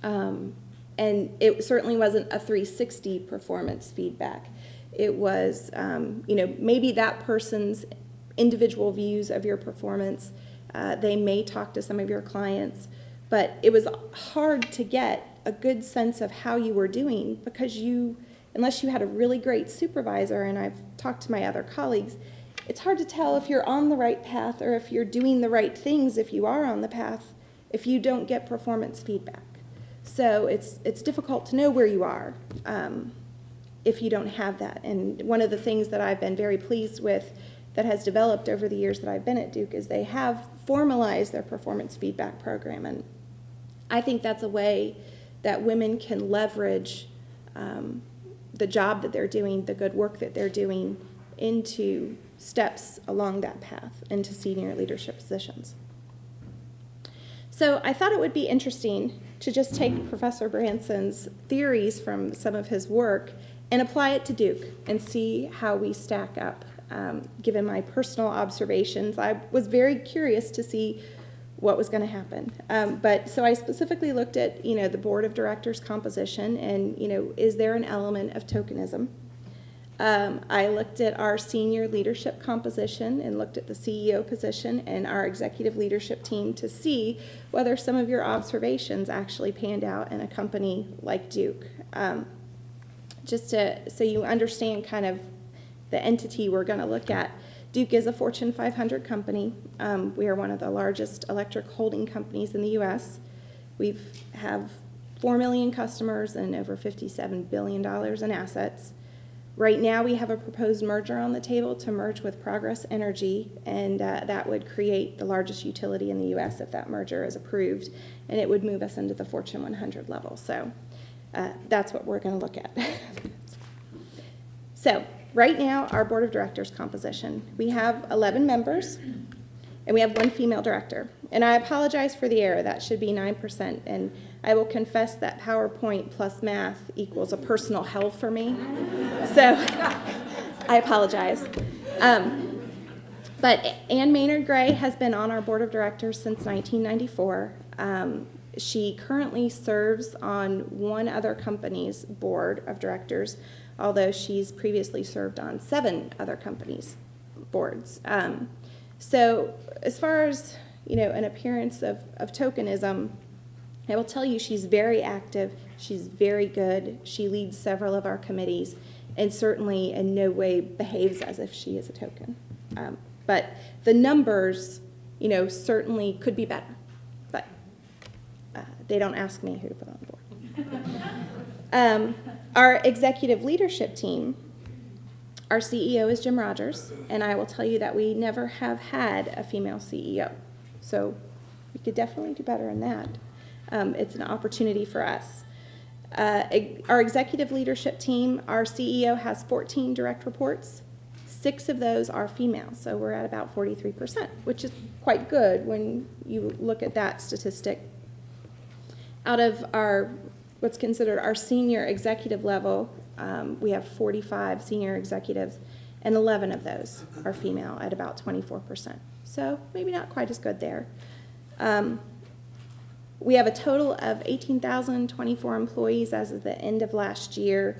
and it certainly wasn't a 360 performance feedback. It was, maybe that person's individual views of your performance. They may talk to some of your clients, but it was hard to get a good sense of how you were doing because unless you had a really great supervisor, and I've talked to my other colleagues, it's hard to tell if you're on the right path or if you're doing the right things if you are on the path, if you don't get performance feedback. So it's difficult to know where you are. if you don't have that. And one of the things that I've been very pleased with that has developed over the years that I've been at Duke is they have formalized their performance feedback program. And I think that's a way that women can leverage the job that they're doing, the good work that they're doing, into steps along that path into senior leadership positions. So I thought it would be interesting to just take Professor Branson's theories from some of his work and apply it to Duke and see how we stack up. Given my personal observations, I was very curious to see what was going to happen. So I specifically looked at, the board of directors composition and, is there an element of tokenism? I looked at our senior leadership composition and looked at the CEO position and our executive leadership team to see whether some of your observations actually panned out in a company like Duke. So you understand kind of the entity we're going to look at. Duke is a Fortune 500 company. We are one of the largest electric holding companies in the U.S. We have 4 million customers and over $57 billion in assets. Right now, we have a proposed merger on the table to merge with Progress Energy, and that would create the largest utility in the U.S. if that merger is approved, and it would move us into the Fortune 100 level. So that's what we're going to look at. So right now, our board of directors composition. We have 11 members, and we have 1 female director. And I apologize for the error. That should be 9%. And I will confess that PowerPoint plus math equals a personal hell for me. So I apologize. But Ann Maynard Gray has been on our board of directors since 1994. She currently serves on one other company's board of directors, although she's previously served on 7 other companies' boards. So as far as, an appearance of tokenism, I will tell you she's very active, she's very good, she leads several of our committees, and certainly in no way behaves as if she is a token. But the numbers, certainly could be better, but they don't ask me who to put on the board. Our executive leadership team, our CEO is Jim Rogers, and I will tell you that we never have had a female CEO. So we could definitely do better in that. It's an opportunity for us. Our executive leadership team, our CEO has 14 direct reports. 6 of those are female, so we're at about 43%, which is quite good when you look at that statistic. Out of what's considered our senior executive level, we have 45 senior executives, and 11 of those are female at about 24%. So maybe not quite as good there. We have a total of 18,024 employees as of the end of last year,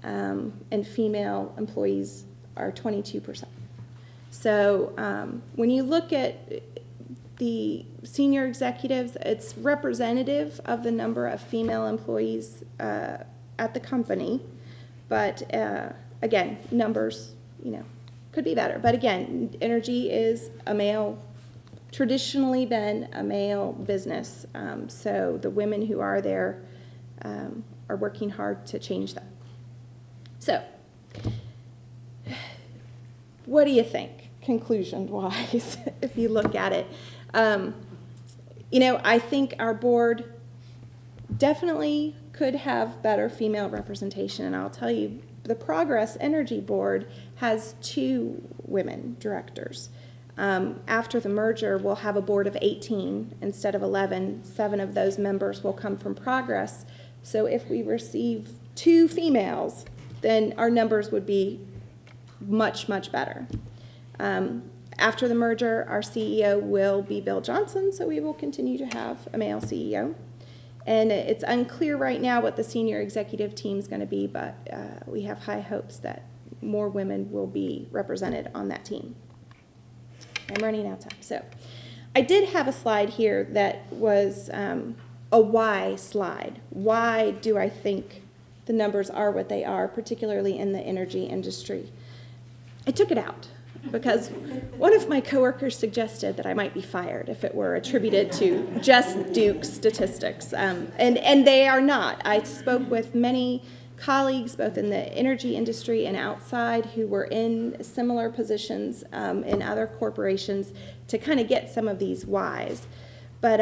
and female employees are 22%. So when you look at the senior executives, it's representative of the number of female employees at the company. But again, numbers, could be better. But again, energy is traditionally been a male business. So the women who are there are working hard to change that. So what do you think, conclusion-wise, if you look at it? I think our board definitely could have better female representation, and I'll tell you, the Progress Energy Board has 2 women directors. After the merger, we'll have a board of 18 instead of 11. 7 of those members will come from Progress. So if we receive 2 females, then our numbers would be much, much better. After the merger, our CEO will be Bill Johnson, so we will continue to have a male CEO. And it's unclear right now what the senior executive team is going to be, but we have high hopes that more women will be represented on that team. I'm running out of time. So I did have a slide here that was a why slide. Why do I think the numbers are what they are, particularly in the energy industry? I took it out because one of my coworkers suggested that I might be fired if it were attributed to just Duke statistics, and they are not. I spoke with many colleagues, both in the energy industry and outside, who were in similar positions in other corporations to kind of get some of these whys. But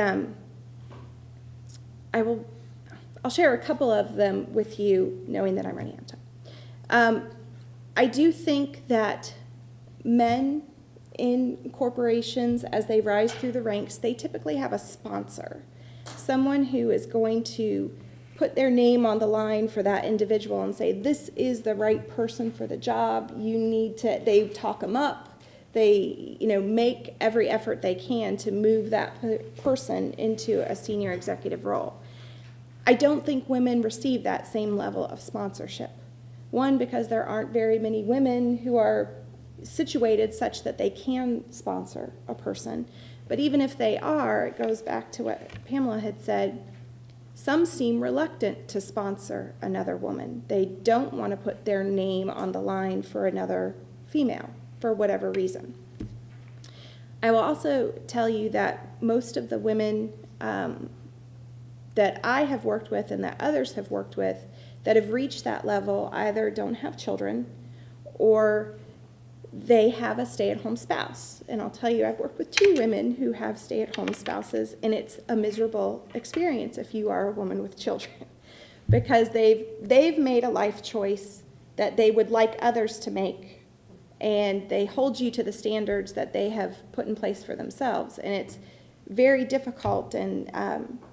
I'll share a couple of them with you, knowing that I'm running out of time. I do think that men in corporations, as they rise through the ranks, they typically have a sponsor, someone who is going to put their name on the line for that individual and say, this is the right person for the job. You need to, they talk them up. They, make every effort they can to move that person into a senior executive role. I don't think women receive that same level of sponsorship. One, because there aren't very many women who are situated such that they can sponsor a person. But even if they are, it goes back to what Pamela had said, some seem reluctant to sponsor another woman. They don't want to put their name on the line for another female for whatever reason. I will also tell you that most of the women that I have worked with and that others have worked with that have reached that level either don't have children or they have a stay-at-home spouse. And I'll tell you, I've worked with 2 women who have stay-at-home spouses, and it's a miserable experience if you are a woman with children, because they've made a life choice that they would like others to make, and they hold you to the standards that they have put in place for themselves. And it's very difficult, and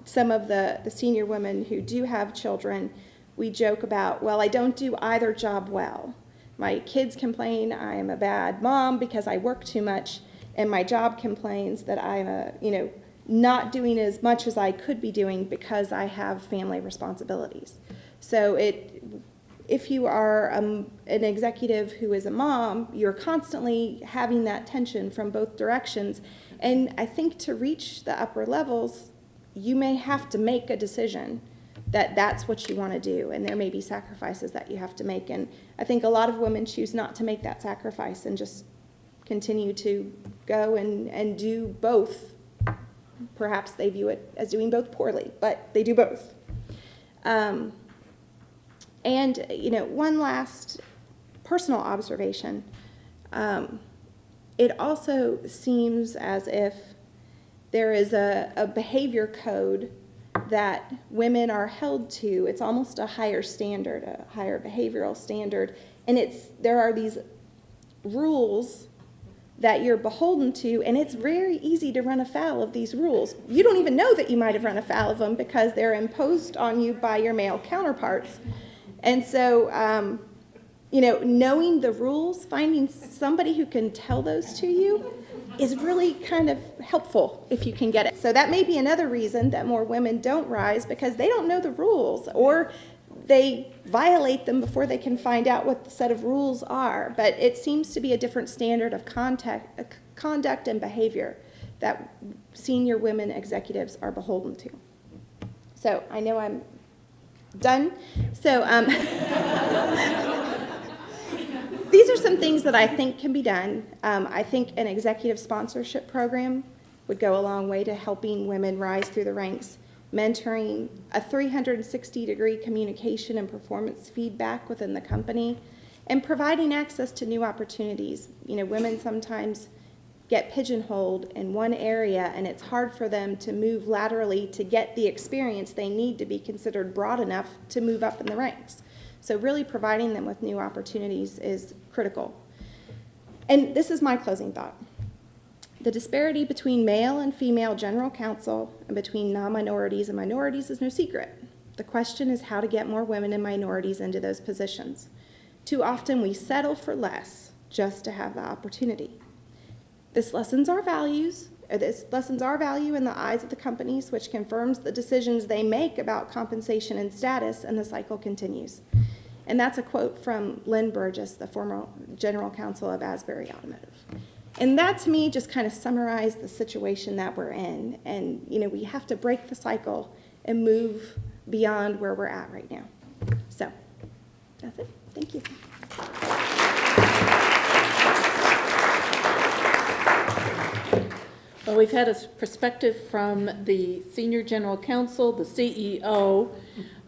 some of the senior women who do have children, we joke about, well, I don't do either job well. My kids complain I am a bad mom because I work too much, and my job complains that I'm not doing as much as I could be doing because I have family responsibilities. So if you are an executive who is a mom, you're constantly having that tension from both directions. And I think to reach the upper levels, you may have to make a decision that that's what you want to do, and there may be sacrifices that you have to make. And I think a lot of women choose not to make that sacrifice and just continue to go and do both. Perhaps they view it as doing both poorly, but they do both. And one last personal observation. It also seems as if there is a behavior code that women are held to. It's almost a higher standard, a higher behavioral standard. And there are these rules that you're beholden to, and it's very easy to run afoul of these rules. You don't even know that you might have run afoul of them because they're imposed on you by your male counterparts. And so, knowing the rules, finding somebody who can tell those to you is really kind of helpful if you can get it. So that may be another reason that more women don't rise, because they don't know the rules, or they violate them before they can find out what the set of rules are. But it seems to be a different standard of conduct and behavior that senior women executives are beholden to. So I know I'm done. So these are some things that I think can be done. I think an executive sponsorship program would go a long way to helping women rise through the ranks. Mentoring, a 360-degree communication and performance feedback within the company, and providing access to new opportunities. Women sometimes get pigeonholed in one area, and it's hard for them to move laterally to get the experience they need to be considered broad enough to move up in the ranks. So really providing them with new opportunities is critical. And this is my closing thought. The disparity between male and female general counsel and between non-minorities and minorities is no secret. The question is how to get more women and minorities into those positions. Too often we settle for less just to have the opportunity. This lessens our value in the eyes of the companies, which confirms the decisions they make about compensation and status, and the cycle continues. And that's a quote from Lynn Burgess, the former general counsel of Asbury Automotive. And that, to me, just kind of summarized the situation that we're in. And, we have to break the cycle and move beyond where we're at right now. So, that's it. Thank you. Well, we've had a perspective from the Senior General Counsel, the CEO,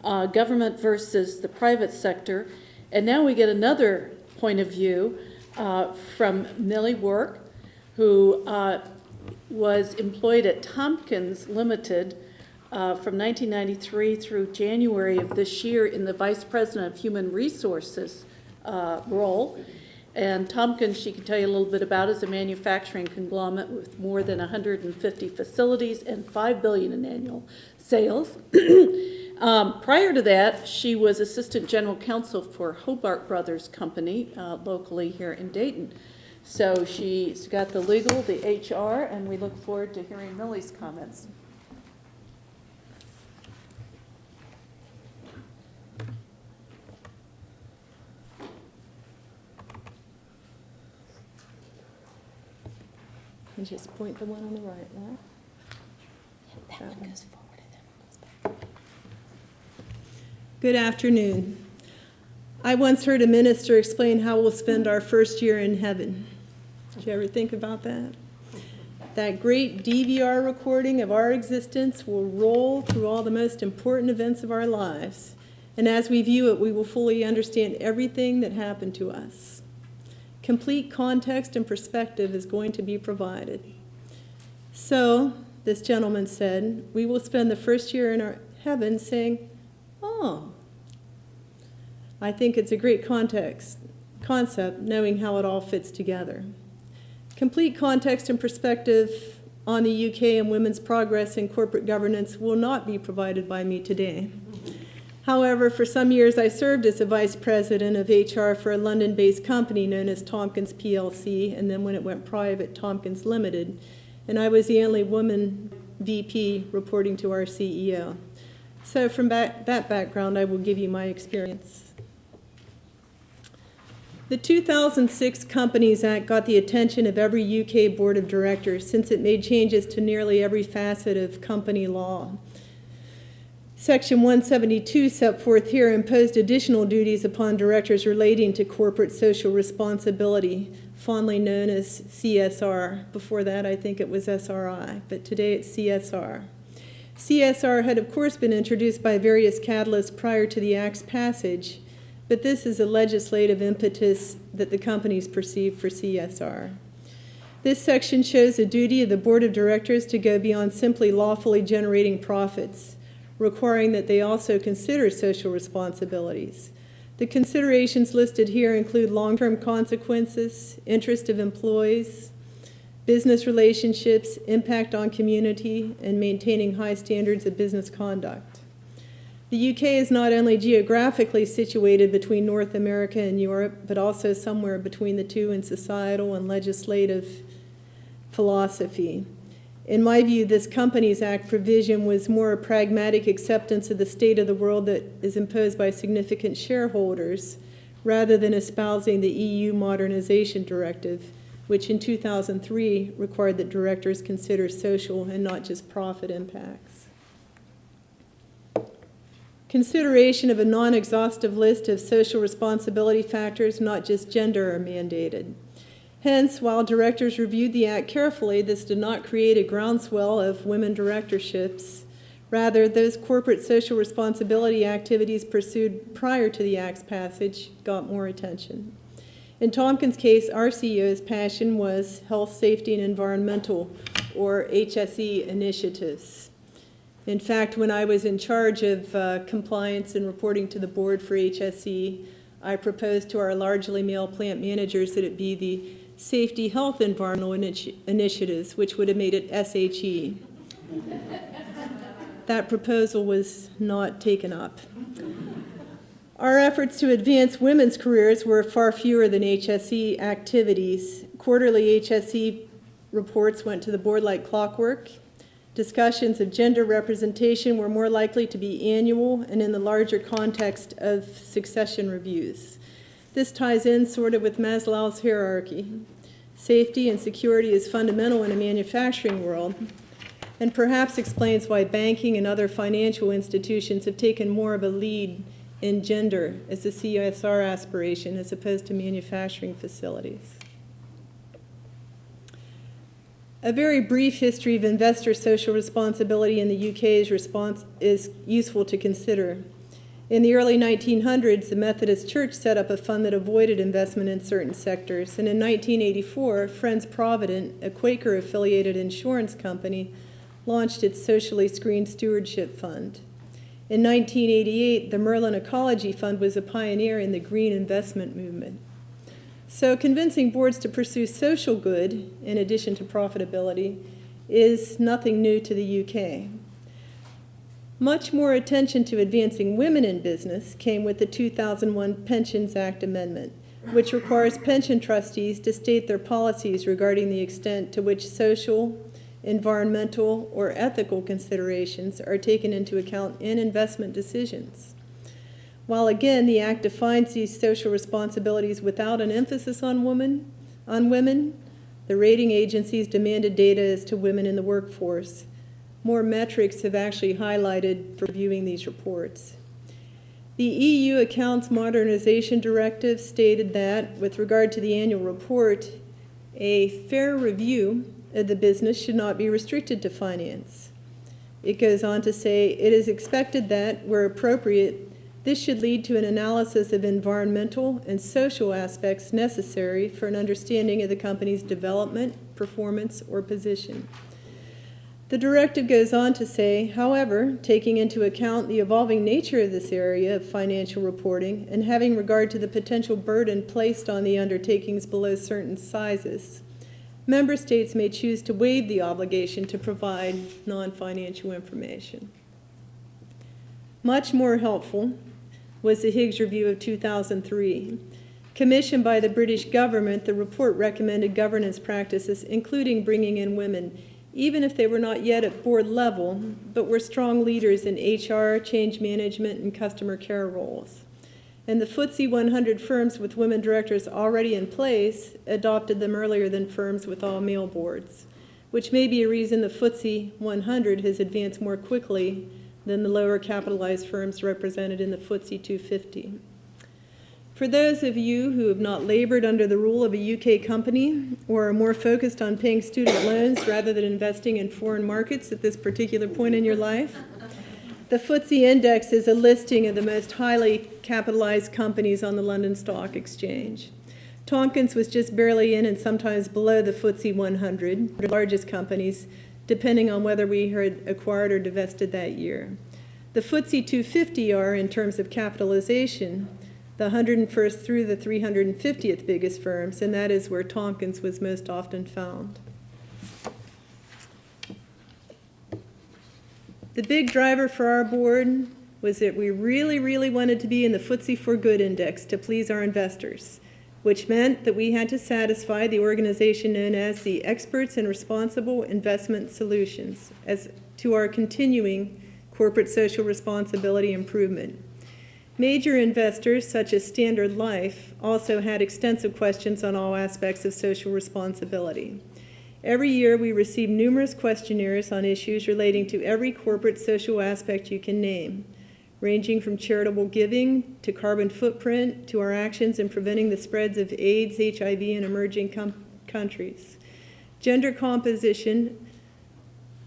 government versus the private sector, and now we get another point of view from Millie Woryk, who was employed at Tomkins Limited from 1993 through January of this year in the Vice President of Human Resources role. And Tomkins, she can tell you a little bit about, is a manufacturing conglomerate with more than 150 facilities and $5 billion in annual sales. Prior to that, she was Assistant General Counsel for Hobart Brothers Company, locally here in Dayton. So she's got the legal, the HR, and we look forward to hearing Millie's comments. And just point the one on the right, right? That one goes forward and then it goes back. Good afternoon. I once heard a minister explain how we'll spend our first year in heaven. Did you ever think about that? That great DVR recording of our existence will roll through all the most important events of our lives. And as we view it, we will fully understand everything that happened to us. Complete context and perspective is going to be provided. So, this gentleman said, we will spend the first year in our heaven saying, oh, I think it's a great concept, knowing how it all fits together. Complete context and perspective on the UK and women's progress in corporate governance will not be provided by me today. However, for some years I served as a vice president of HR for a London-based company known as Tomkins PLC, and then when it went private, Tomkins Limited, and I was the only woman VP reporting to our CEO. So from that background, I will give you my experience. The 2006 Companies Act got the attention of every UK board of directors since it made changes to nearly every facet of company law. Section 172 set forth here imposed additional duties upon directors relating to corporate social responsibility, fondly known as CSR. Before that, I think it was SRI, but today it's CSR. CSR had, of course, been introduced by various catalysts prior to the Act's passage, but this is a legislative impetus that the companies perceive for CSR. This section shows the duty of the board of directors to go beyond simply lawfully generating profits, requiring that they also consider social responsibilities. The considerations listed here include long-term consequences, interest of employees, business relationships, impact on community, and maintaining high standards of business conduct. The UK is not only geographically situated between North America and Europe, but also somewhere between the two in societal and legislative philosophy. In my view, this Companies Act provision was more a pragmatic acceptance of the state of the world that is imposed by significant shareholders, rather than espousing the EU Modernization Directive, which in 2003 required that directors consider social and not just profit impacts. Consideration of a non-exhaustive list of social responsibility factors, not just gender, are mandated. Hence, while directors reviewed the Act carefully, this did not create a groundswell of women directorships. Rather, those corporate social responsibility activities pursued prior to the Act's passage got more attention. In Tomkins' case, our CEO's passion was health, safety, and environmental, or HSE initiatives. In fact, when I was in charge of compliance and reporting to the board for HSE, I proposed to our largely male plant managers that it be the Safety, Health, Environmental Initiatives, which would have made it SHE. That proposal was not taken up. Our efforts to advance women's careers were far fewer than HSE activities. Quarterly HSE reports went to the board like clockwork. Discussions of gender representation were more likely to be annual and in the larger context of succession reviews. This ties in sort of with Maslow's hierarchy. Safety and security is fundamental in a manufacturing world, and perhaps explains why banking and other financial institutions have taken more of a lead in gender as a CSR aspiration as opposed to manufacturing facilities. A very brief history of investor social responsibility in the UK's response is useful to consider. In the early 1900s, the Methodist Church set up a fund that avoided investment in certain sectors, and in 1984, Friends Provident, a Quaker-affiliated insurance company, launched its socially screened stewardship fund. In 1988, the Merlin Ecology Fund was a pioneer in the green investment movement. So convincing boards to pursue social good, in addition to profitability, is nothing new to the UK. Much more attention to advancing women in business came with the 2001 Pensions Act Amendment, which requires pension trustees to state their policies regarding the extent to which social, environmental, or ethical considerations are taken into account in investment decisions. While again, the Act defines these social responsibilities without an emphasis on women, the rating agencies demanded data as to women in the workforce. More metrics have actually highlighted for viewing these reports. The EU Accounts Modernization Directive stated that, with regard to the annual report, a fair review of the business should not be restricted to finance. It goes on to say, it is expected that, where appropriate, this should lead to an analysis of environmental and social aspects necessary for an understanding of the company's development, performance, or position. The directive goes on to say, however, taking into account the evolving nature of this area of financial reporting and having regard to the potential burden placed on the undertakings below certain sizes, member states may choose to waive the obligation to provide non-financial information. Much more helpful was the Higgs Review of 2003. Commissioned by the British government, the report recommended governance practices, including bringing in women, even if they were not yet at board level, but were strong leaders in HR, change management, and customer care roles. And the FTSE 100 firms with women directors already in place adopted them earlier than firms with all male boards, which may be a reason the FTSE 100 has advanced more quickly than the lower capitalized firms represented in the FTSE 250. For those of you who have not labored under the rule of a UK company or are more focused on paying student loans rather than investing in foreign markets at this particular point in your life, the FTSE Index is a listing of the most highly capitalized companies on the London Stock Exchange. Tomkins was just barely in and sometimes below the FTSE 100, the largest companies, depending on whether we had acquired or divested that year. The FTSE 250 are, in terms of capitalization, the 101st through the 350th biggest firms, and that is where Tomkins was most often found. The big driver for our board was that we really wanted to be in the FTSE for Good index to please our investors, which meant that we had to satisfy the organization known as the Experts in Responsible Investment Solutions as to our continuing corporate social responsibility improvement. Major investors, such as Standard Life, also had extensive questions on all aspects of social responsibility. Every year, we receive numerous questionnaires on issues relating to every corporate social aspect you can name, ranging from charitable giving to carbon footprint to our actions in preventing the spreads of AIDS, HIV in emerging countries. Gender composition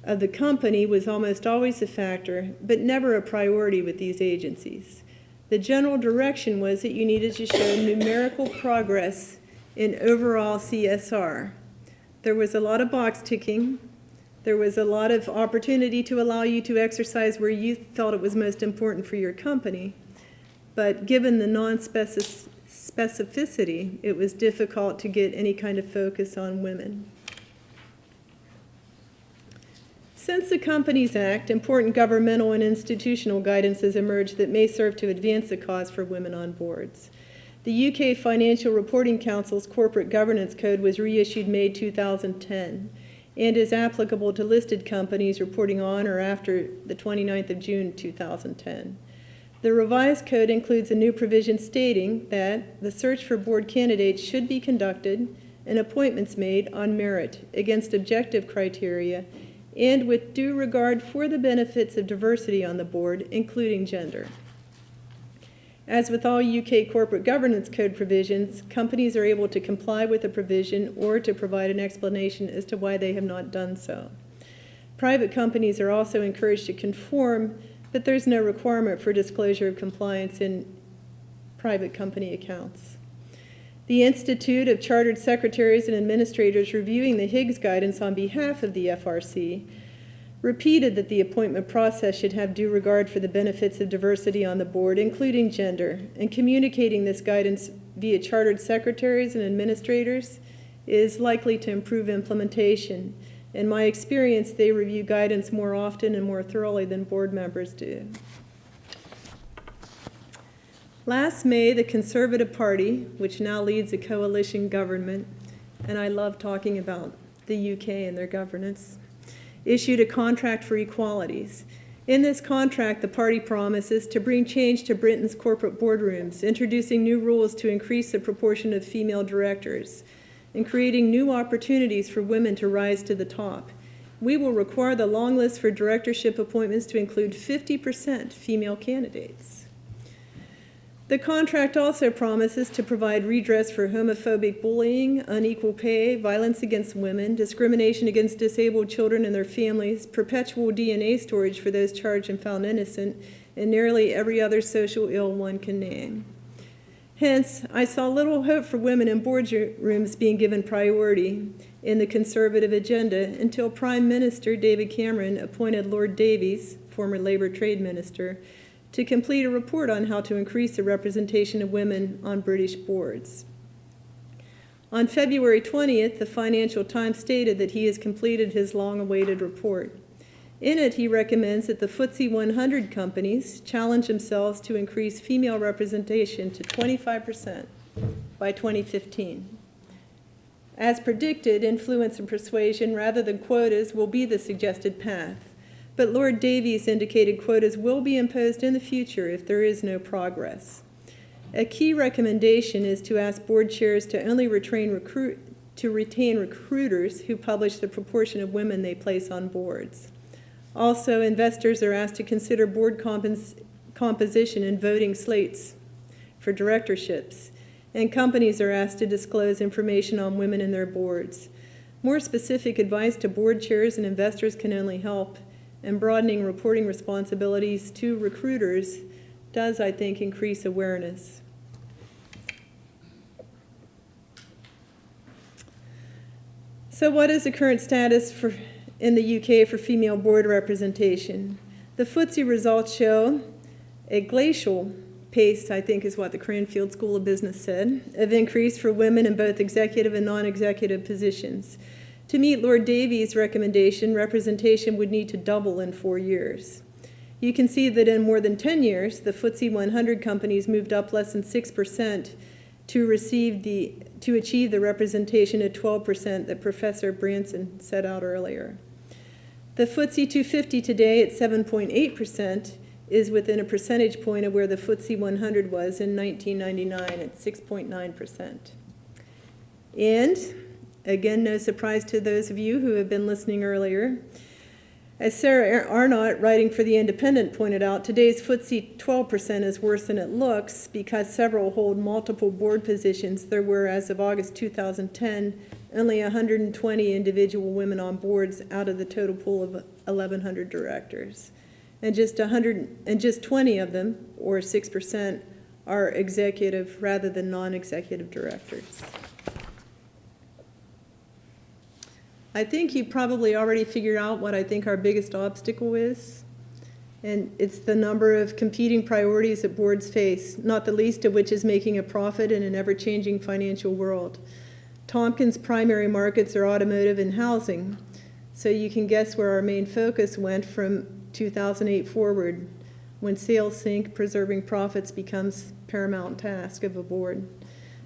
of the company was almost always a factor, but never a priority with these agencies. The general direction was that you needed to show numerical progress in overall CSR. There was a lot of box ticking. There was a lot of opportunity to allow you to exercise where you felt it was most important for your company. But given the non-specificity, it was difficult to get any kind of focus on women. Since the Companies Act, important governmental and institutional guidance has emerged that may serve to advance the cause for women on boards. The UK Financial Reporting Council's Corporate Governance Code was reissued May 2010 and is applicable to listed companies reporting on or after the 29th of June 2010. The revised code includes a new provision stating that the search for board candidates should be conducted and appointments made on merit against objective criteria and with due regard for the benefits of diversity on the board, including gender. As with all UK corporate governance code provisions, companies are able to comply with a provision or to provide an explanation as to why they have not done so. Private companies are also encouraged to conform, but there's no requirement for disclosure of compliance in private company accounts. The Institute of Chartered Secretaries and Administrators, reviewing the Higgs guidance on behalf of the FRC, repeated that the appointment process should have due regard for the benefits of diversity on the board, including gender, and communicating this guidance via chartered secretaries and administrators is likely to improve implementation. In my experience, they review guidance more often and more thoroughly than board members do. Last May, the Conservative Party, which now leads a coalition government, and I love talking about the UK and their governance, issued a contract for equalities. In this contract, the party promises to bring change to Britain's corporate boardrooms, introducing new rules to increase the proportion of female directors, and creating new opportunities for women to rise to the top. We will require the long list for directorship appointments to include 50% female candidates. The contract also promises to provide redress for homophobic bullying, unequal pay, violence against women, discrimination against disabled children and their families, perpetual DNA storage for those charged and found innocent, and nearly every other social ill one can name. Hence, I saw little hope for women in boardrooms being given priority in the Conservative agenda until Prime Minister David Cameron appointed Lord Davies, former Labour Trade Minister, to complete a report on how to increase the representation of women on British boards. On February 20th, the Financial Times stated that he has completed his long-awaited report. In it, he recommends that the FTSE 100 companies challenge themselves to increase female representation to 25% by 2015. As predicted, influence and persuasion rather than quotas will be the suggested path. But Lord Davies indicated quotas will be imposed in the future if there is no progress. A key recommendation is to ask board chairs to only retain recruiters who publish the proportion of women they place on boards. Also, investors are asked to consider board composition and voting slates for directorships, and companies are asked to disclose information on women in their boards. More specific advice to board chairs and investors can only help, and broadening reporting responsibilities to recruiters does, I think, increase awareness. So what is the current status in the UK for female board representation? The FTSE results show a glacial pace, I think is what the Cranfield School of Business said, of increase for women in both executive and non-executive positions. To meet Lord Davies' recommendation, representation would need to double in 4 years. You can see that in more than 10 years, the FTSE 100 companies moved up less than 6% to achieve the representation at 12% that Professor Branson set out earlier. The FTSE 250 today at 7.8% is within a percentage point of where the FTSE 100 was in 1999 at 6.9%. And again, no surprise to those of you who have been listening earlier. As Sarah Arnott, writing for The Independent, pointed out, today's FTSE 12% is worse than it looks because several hold multiple board positions. There were, as of August 2010, only 120 individual women on boards out of the total pool of 1,100 directors. And just 20 of them, or 6%, are executive rather than non-executive directors. I think you probably already figured out what I think our biggest obstacle is, and it's the number of competing priorities that boards face, not the least of which is making a profit in an ever-changing financial world. Tomkins' primary markets are automotive and housing, so you can guess where our main focus went from 2008 forward. When sales sink, preserving profits becomes paramount task of a board.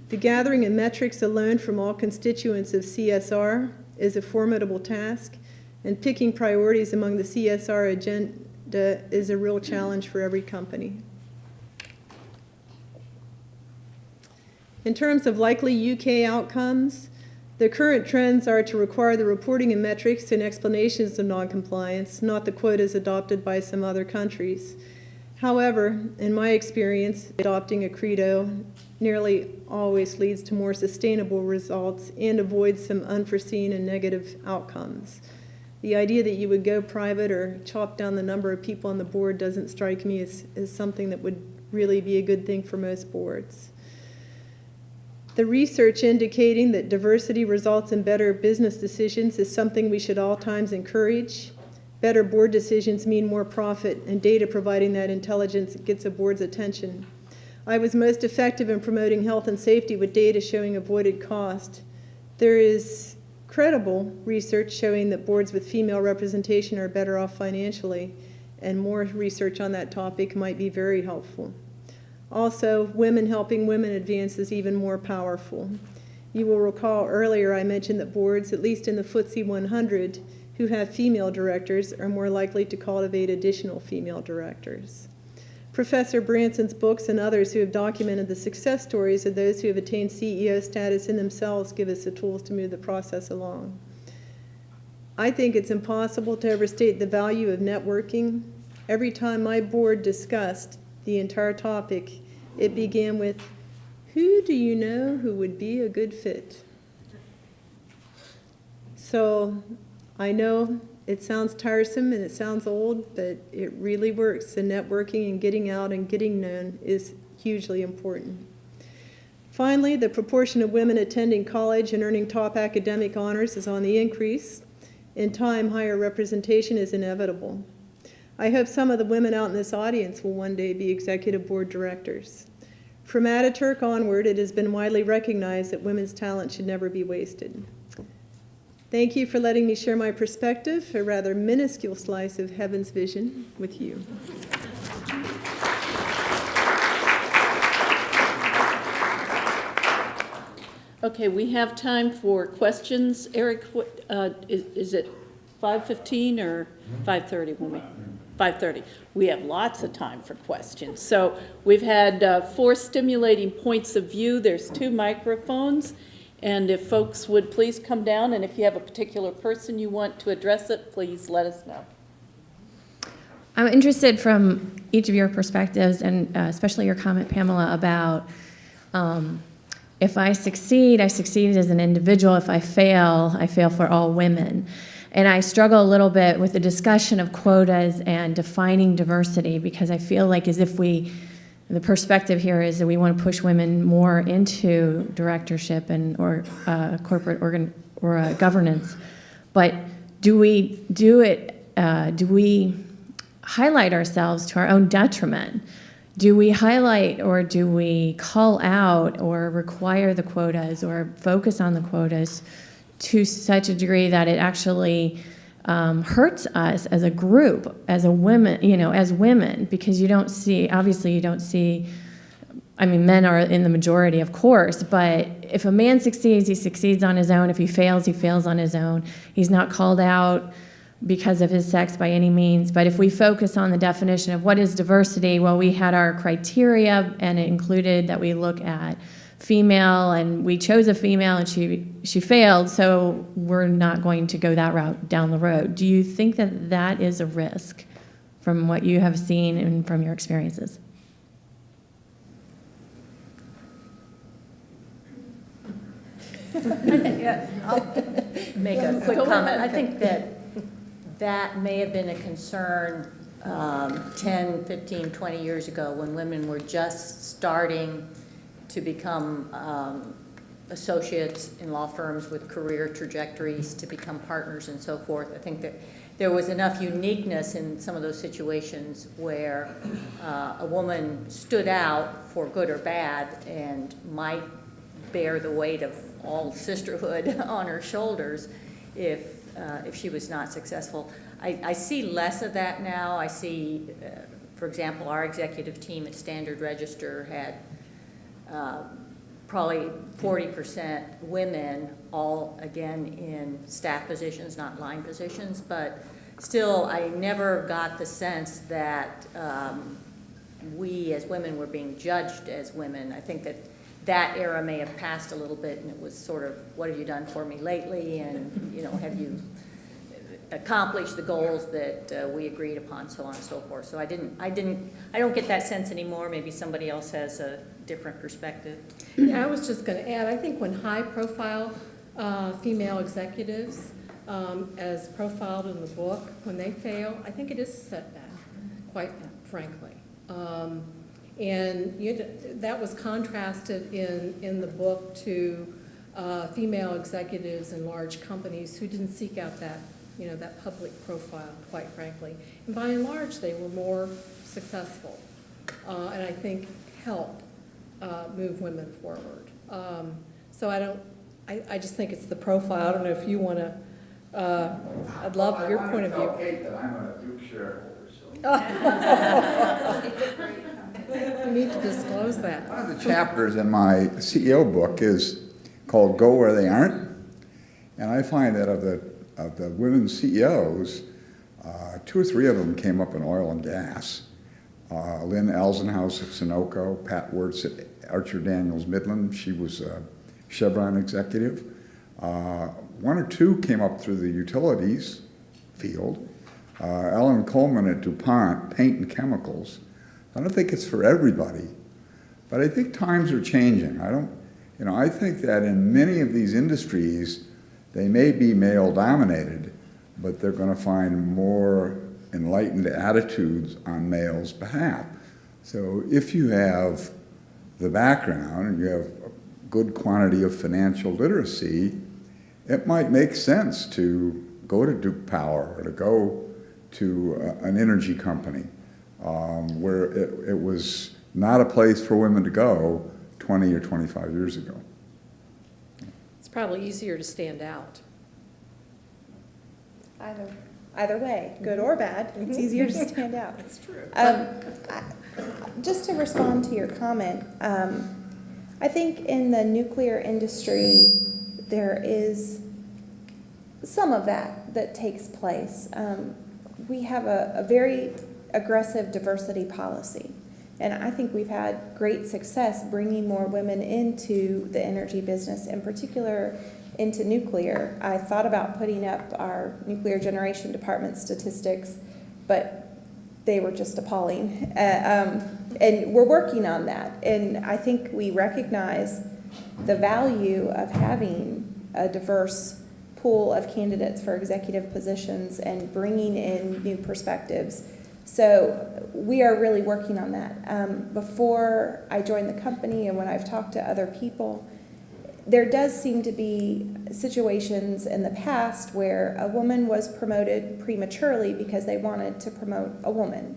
The gathering of metrics alone from all constituents of CSR is a formidable task, and picking priorities among the CSR agenda is a real challenge for every company. In terms of likely UK outcomes, the current trends are to require the reporting of metrics and explanations of noncompliance, not the quotas adopted by some other countries. However, in my experience, adopting a credo nearly always leads to more sustainable results and avoids some unforeseen and negative outcomes. The idea that you would go private or chop down the number of people on the board doesn't strike me as something that would really be a good thing for most boards. The research indicating that diversity results in better business decisions is something we should all times encourage. Better board decisions mean more profit, and data providing that intelligence gets a board's attention. I was most effective in promoting health and safety with data showing avoided cost. There is credible research showing that boards with female representation are better off financially, and more research on that topic might be very helpful. Also, women helping women advance is even more powerful. You will recall earlier I mentioned that boards, at least in the FTSE 100, who have female directors are more likely to cultivate additional female directors. Professor Branson's books and others who have documented the success stories of those who have attained CEO status in themselves give us the tools to move the process along. I think it's impossible to overstate the value of networking. Every time my board discussed the entire topic, it began with, "Who do you know who would be a good fit?" So I know it sounds tiresome and it sounds old, but it really works. The networking and getting out and getting known is hugely important. Finally, the proportion of women attending college and earning top academic honors is on the increase. In time, higher representation is inevitable. I hope some of the women out in this audience will one day be executive board directors. From Ataturk onward, it has been widely recognized that women's talent should never be wasted. Thank you for letting me share my perspective, a rather minuscule slice of heaven's vision, with you. Okay, we have time for questions. Eric, is it 5:15 or 5:30 when we? 5:30. We have lots of time for questions. So we've had 4 stimulating points of view. There's 2 microphones. And if folks would please come down, and if you have a particular person you want to address it, please let us know. I'm interested from each of your perspectives, and especially your comment, Pamela, about if I succeed as an individual. If I fail for all women. And I struggle a little bit with the discussion of quotas and defining diversity, because I feel like as if the perspective here is that we want to push women more into directorship or corporate or governance. But do we do it? Do we highlight ourselves to our own detriment? Do we highlight or do we call out or require the quotas or focus on the quotas to such a degree that it actually hurts us as a group, as women, because you don't see, men are in the majority, of course, but if a man succeeds, he succeeds on his own. If he fails on his own. He's not called out because of his sex by any means. But if we focus on the definition of what is diversity, well, we had our criteria, and it included that we look at female, and we chose a female, and she failed, so we're not going to go that route down the road. Do you think that that is a risk from what you have seen and from your experiences? I'll make a quick comment. I think that may have been a concern 10, 15, 20 years ago when women were just starting to become associates in law firms with career trajectories to become partners and so forth. I think that there was enough uniqueness in some of those situations where a woman stood out for good or bad and might bear the weight of all sisterhood on her shoulders if she was not successful. I see less of that now. I see, for example, our executive team at Standard Register had probably 40% women, all again in staff positions, not line positions, but still I never got the sense that we as women were being judged as women. I think that era may have passed a little bit, and it was sort of, what have you done for me lately, and have you, accomplish the goals that we agreed upon, so on and so forth. So I don't get that sense anymore. Maybe somebody else has a different perspective. Yeah, I was just going to add, I think when high-profile female executives, as profiled in the book, when they fail, I think it is a setback, quite frankly. And that was contrasted in the book to female executives in large companies who didn't seek out that, that public profile, quite frankly. And by and large, they were more successful, and I think help move women forward. So I just think it's the profile. I don't know if you want to, I'd love your point of view. I want to tell Kate that I'm a Duke shareholder, so. You need to disclose that. One of the chapters in my CEO book is called Go Where They Aren't. And I find that of the women CEOs, 2 or 3 of them came up in oil and gas. Lynn Elsenhaus at Sunoco, Pat Wirtz at Archer Daniels Midland, she was a Chevron executive. 1 or 2 came up through the utilities field. Ellen Coleman at DuPont, paint and chemicals. I don't think it's for everybody, but I think times are changing. I think that in many of these industries, they may be male-dominated, but they're going to find more enlightened attitudes on males' behalf. So if you have the background and you have a good quantity of financial literacy, it might make sense to go to Duke Power or to go to an energy company where it was not a place for women to go 20 or 25 years ago. It's probably easier to stand out. Either way, good or bad, it's easier to stand out. That's true. Just to respond to your comment, I think in the nuclear industry, there is some of that takes place. We have a very aggressive diversity policy, and I think we've had great success bringing more women into the energy business, in particular into nuclear. I thought about putting up our nuclear generation department statistics, but they were just appalling. And we're working on that. And I think we recognize the value of having a diverse pool of candidates for executive positions and bringing in new perspectives. So we are really working on that. Before I joined the company and when I've talked to other people, there does seem to be situations in the past where a woman was promoted prematurely because they wanted to promote a woman,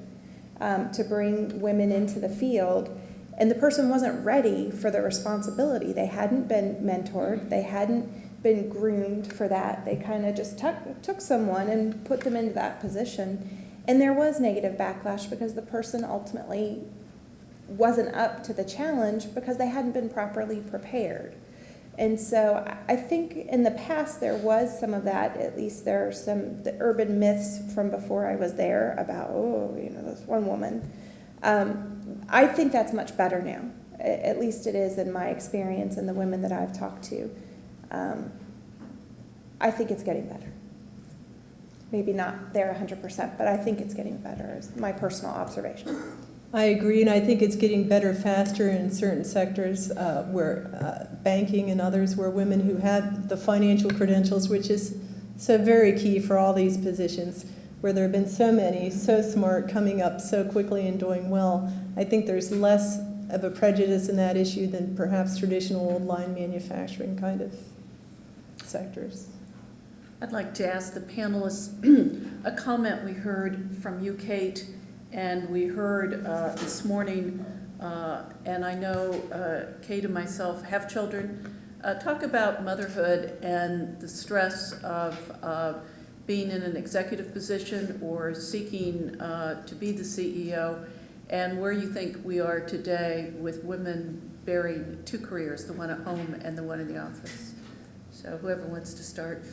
to bring women into the field, and the person wasn't ready for the responsibility. They hadn't been mentored, they hadn't been groomed for that. They kind of just took someone and put them into that position, and there was negative backlash because the person ultimately wasn't up to the challenge because they hadn't been properly prepared. And so I think in the past there was some of that. At least there are the urban myths from before I was there about, this one woman. I think that's much better now. At least it is in my experience and the women that I've talked to. I think it's getting better. Maybe not there 100%, but I think it's getting better is my personal observation. I agree, and I think it's getting better faster in certain sectors where banking and others, where women who had the financial credentials, which is so very key for all these positions, where there have been so many, so smart, coming up so quickly and doing well. I think there's less of a prejudice in that issue than perhaps traditional old line manufacturing kind of sectors. I'd like to ask the panelists a comment we heard from you, Kate, and we heard this morning, and I know Kate and myself have children, talk about motherhood and the stress of being in an executive position or seeking to be the CEO, and where you think we are today with women bearing 2 careers, the one at home and the one in the office. So whoever wants to start.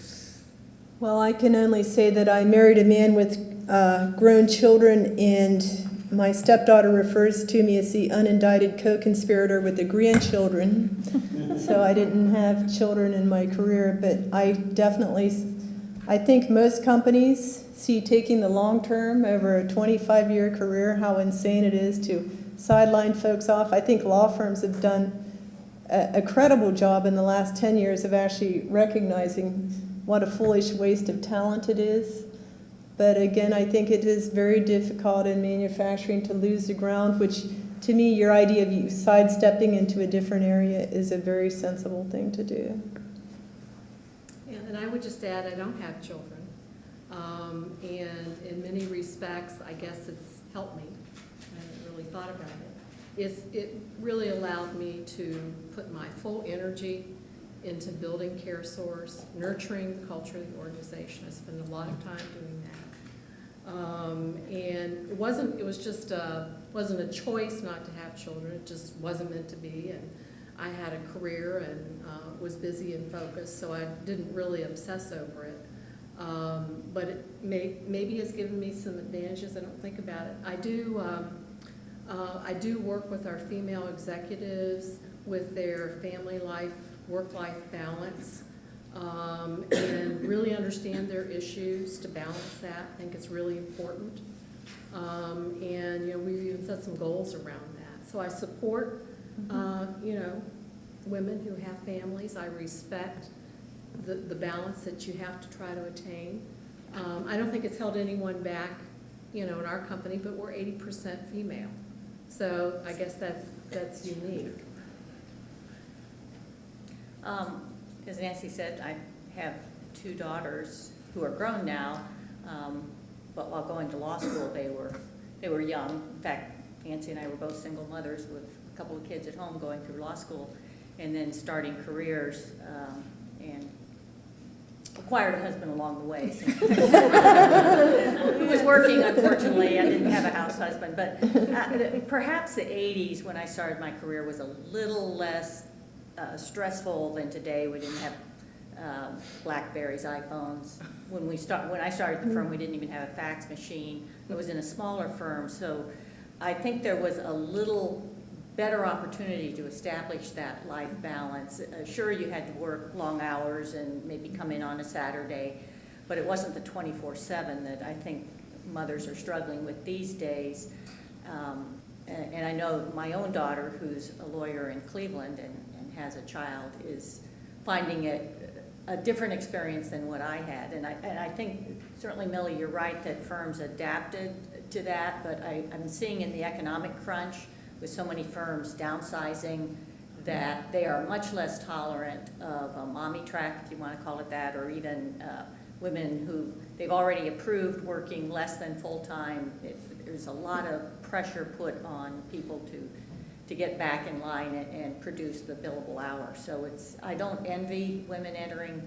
Well, I can only say that I married a man with grown children, and my stepdaughter refers to me as the unindicted co-conspirator with the grandchildren. So I didn't have children in my career, but I I think most companies see taking the long term over a 25-year career, how insane it is to sideline folks off. I think law firms have done a credible job in the last 10 years of actually recognizing what a foolish waste of talent it is. But again, I think it is very difficult in manufacturing to lose the ground, which to me, your idea of you sidestepping into a different area is a very sensible thing to do. And I would just add, I don't have children. And in many respects, I guess it's helped me. I haven't really thought about it. It really allowed me to put my full energy into building CareSource, nurturing the culture of the organization. I spent a lot of time doing that. And it wasn't a choice not to have children. It just wasn't meant to be. And I had a career and was busy and focused, so I didn't really obsess over it. But it maybe has given me some advantages. I don't think about it. I do work with our female executives with their family life, work-life balance, and really understand their issues to balance that. I think it's really important. And we've even set some goals around that. So I support, women who have families. I respect the balance that you have to try to attain. I don't think it's held anyone back, in our company, but we're 80% female. So I guess that's unique. As Nancy said, I have 2 daughters who are grown now, but while going to law school, they were young. In fact, Nancy and I were both single mothers with a couple of kids at home going through law school, and then starting careers, and acquired a husband along the way. So. Who was working, unfortunately. I didn't have a house husband. But perhaps the 80s, when I started my career, was a little less stressful than today. We didn't have Blackberries, iPhones. When I started the firm, we didn't even have a fax machine. It was in a smaller firm. So I think there was a little better opportunity to establish that life balance. Sure, you had to work long hours and maybe come in on a Saturday, but it wasn't the 24/7 that I think mothers are struggling with these days. And I know my own daughter, who's a lawyer in Cleveland and has a child, is finding it a different experience than what I had. And I think, certainly, Millie, you're right that firms adapted to that, but I'm seeing in the economic crunch, with so many firms downsizing, that they are much less tolerant of a mommy track, if you want to call it that, or even women who they've already approved working less than full-time. There's a lot of pressure put on people to get back in line and produce the billable hour. So I don't envy women entering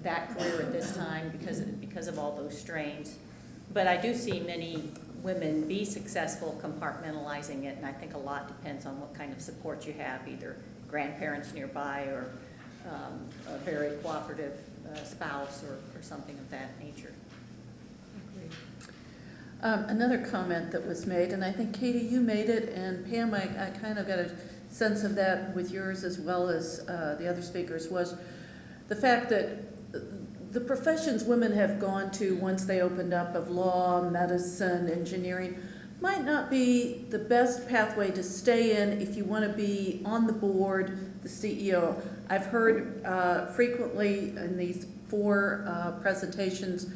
that career at this time because of all those strains. But I do see many women be successful compartmentalizing it, and I think a lot depends on what kind of support you have, either grandparents nearby or a very cooperative spouse or something of that nature. Another comment that was made, and I think, Katie, you made it, and Pam, I kind of got a sense of that with yours as well as the other speakers, was the fact that the professions women have gone to once they opened up, of law, medicine, engineering, might not be the best pathway to stay in if you want to be on the board, the CEO. I've heard frequently in these 4 presentations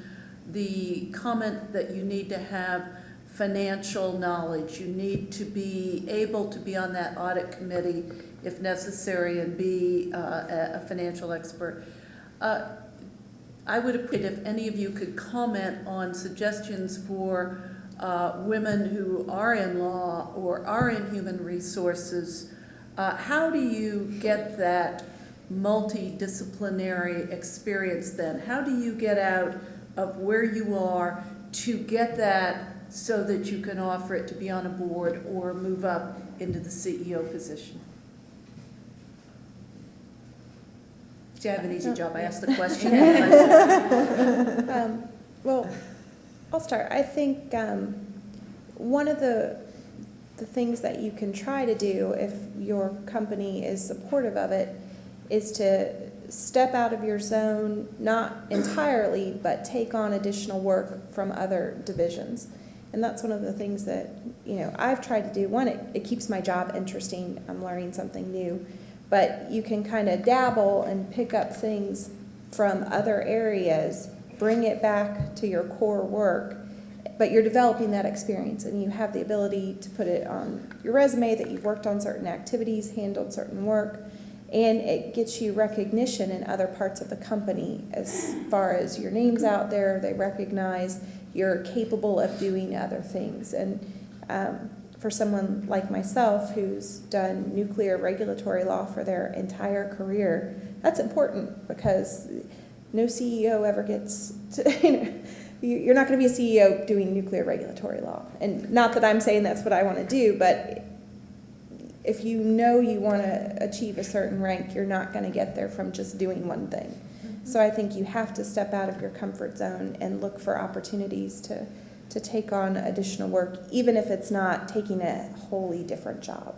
the comment that you need to have financial knowledge. You need to be able to be on that audit committee if necessary and be a financial expert. I would appreciate if any of you could comment on suggestions for women who are in law or are in human resources. How do you get that multidisciplinary experience then? How do you get out of where you are to get that so that you can offer it to be on a board or move up into the CEO position? Do you have an easy job? I asked the question. Well, I'll start. I think one of the things that you can try to do if your company is supportive of it is to step out of your zone, not entirely, but take on additional work from other divisions. And that's one of the things that, I've tried to do. One, it keeps my job interesting. I'm learning something new. But you can kind of dabble and pick up things from other areas, bring it back to your core work, but you're developing that experience, and you have the ability to put it on your resume that you've worked on certain activities, handled certain work, and it gets you recognition in other parts of the company as far as your name's out there, they recognize you're capable of doing other things. And for someone like myself who's done nuclear regulatory law for their entire career, that's important, because no CEO ever gets to, you're not going to be a CEO doing nuclear regulatory law. And not that I'm saying that's what I want to do, but if you know you want to achieve a certain rank, you're not going to get there from just doing one thing. Mm-hmm. So I think you have to step out of your comfort zone and look for opportunities to take on additional work, even if it's not taking a wholly different job.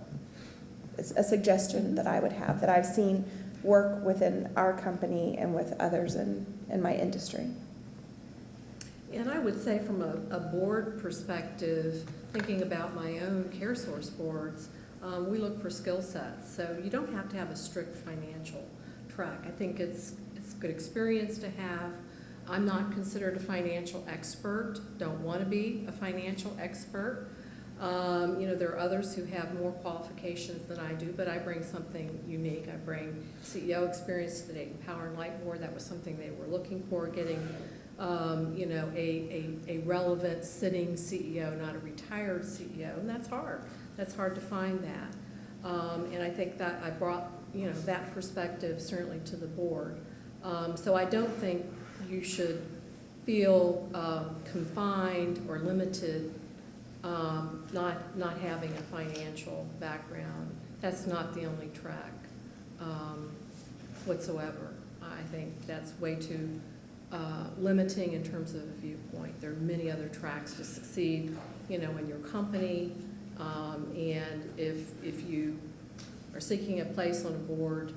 It's a suggestion that I would have, that I've seen work within our company and with others in my industry. And I would say from a board perspective, thinking about my own CareSource boards, we look for skill sets. So you don't have to have a strict financial track. I think it's good experience to have. I'm not considered a financial expert, don't want to be a financial expert. There are others who have more qualifications than I do, but I bring something unique. I bring CEO experience to the Dayton Power and Light Board. That was something they were looking for, getting a relevant sitting CEO, not a retired CEO, and that's hard. That's hard to find that. And I think that I brought, that perspective certainly to the board. So I don't think you should feel confined or limited not having a financial background. That's not the only track whatsoever. I think that's way too limiting in terms of a viewpoint. There are many other tracks to succeed, in your company. And if you are seeking a place on a board,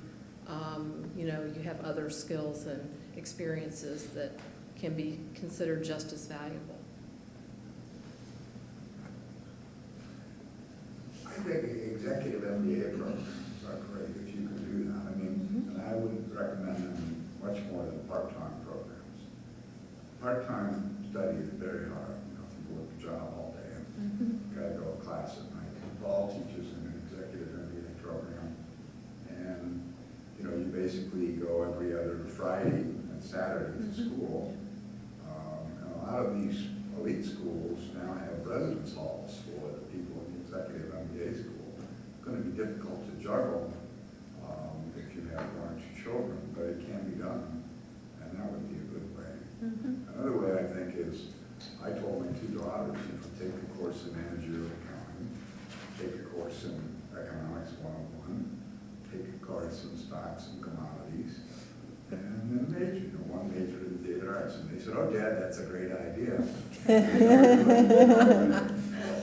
you have other skills and experiences that can be considered just as valuable. I think executive MBA programs are great if you can do that. And I would recommend them much more than part-time programs. Part-time study is very hard. If you work a job all day and got to go to class at night. Paul teaches in an executive MBA program, and you basically go every other Friday and Saturday to school. And a lot of these elite schools now have residence halls for the people in the executive MBA school. It's going to be difficult to juggle if you have one or two children, but it can be done, and that would be a good way. Another way, I think, is I told my two daughters, take a course in managerial accounting, take a course in economics 101, take a course in stocks and commodities, and then major, one major in theater arts. And they said, "Oh, Dad, that's a great idea."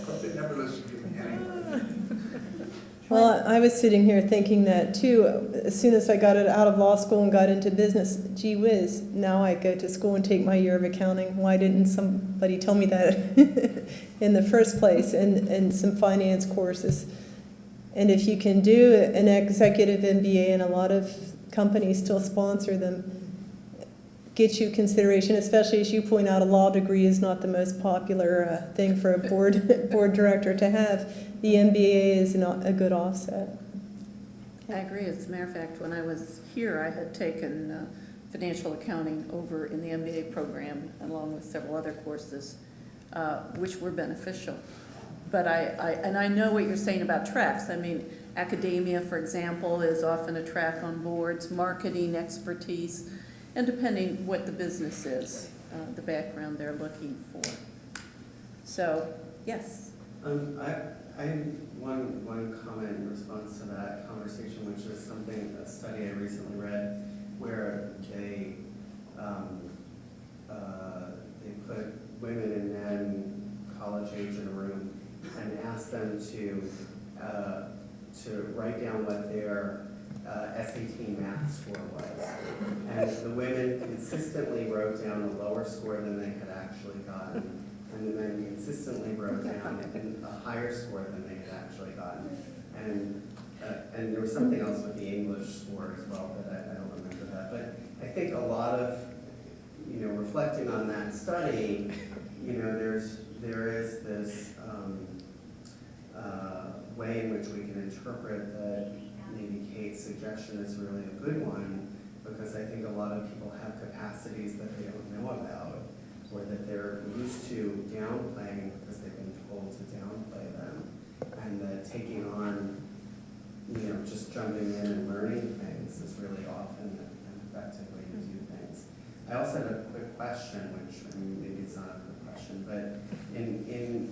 But they never listened to me anyway. Well, I was sitting here thinking that too. As soon as I got out of law school and got into business, gee whiz, now I go to school and take my year of accounting. Why didn't somebody tell me that in the first place? And some finance courses. And if you can do an executive MBA, and a lot of companies still sponsor them, get you consideration, especially as you point out, a law degree is not the most popular thing for a board director to have. The MBA is not a good offset. I agree. As a matter of fact, when I was here, I had taken financial accounting over in the MBA program, along with several other courses, which were beneficial. But I know what you're saying about tracks. I mean, academia, for example, is often a track on boards, marketing expertise, and depending what the business is, the background they're looking for. So, yes. I have one comment in response to that conversation, which is a study I recently read, where they put women and men college age in a room and asked them to write down what their SAT math score was. And the women consistently wrote down a lower score than they had actually gotten. And the men consistently wrote down a higher score than they had actually gotten. And there was something else with the English score as well, but I don't remember that. But I think a lot of, reflecting on that study, there is this way in which we can interpret that maybe Kate's suggestion is really a good one, because I think a lot of people have capacities that they don't know about, or that they're used to downplaying because they've been told to downplay them, and that taking on, just jumping in and learning things is really often an effective way to do things. I also had a quick question, which maybe it's not a quick question, but in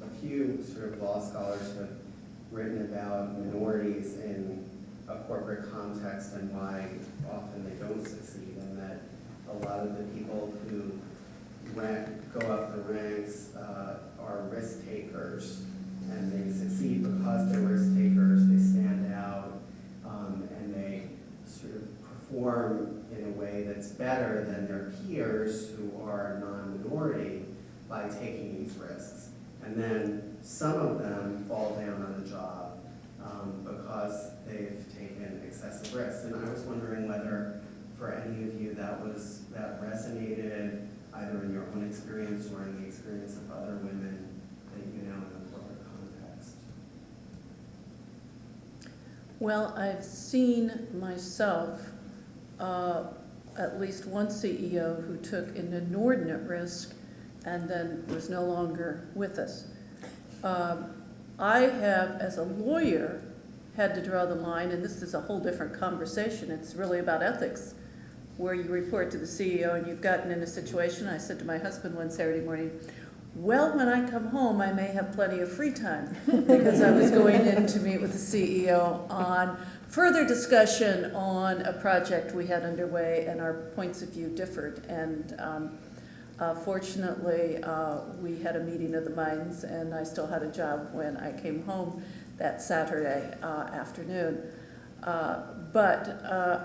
a few sort of law scholars have written about minorities in a corporate context and why often they don't succeed, and that a lot of the people who go up the ranks are risk takers, and they succeed because they're risk takers. They stand out, and they sort of perform in a way that's better than their peers who are non-minority by taking these risks. And then some of them fall down on the job because they've taken excessive risks. And I was wondering whether, for any of you, that resonated either in your own experience or in the experience of other women that you know in the corporate context. Well, I've seen myself at least one CEO who took an inordinate risk and then was no longer with us. I have, as a lawyer, had to draw the line, and this is a whole different conversation. It's really about ethics, where you report to the CEO and you've gotten in a situation. I said to my husband one Saturday morning, well, when I come home, I may have plenty of free time, because I was going in to meet with the CEO on further discussion on a project we had underway, and our points of view differed. And fortunately, we had a meeting of the minds, and I still had a job when I came home that Saturday afternoon. But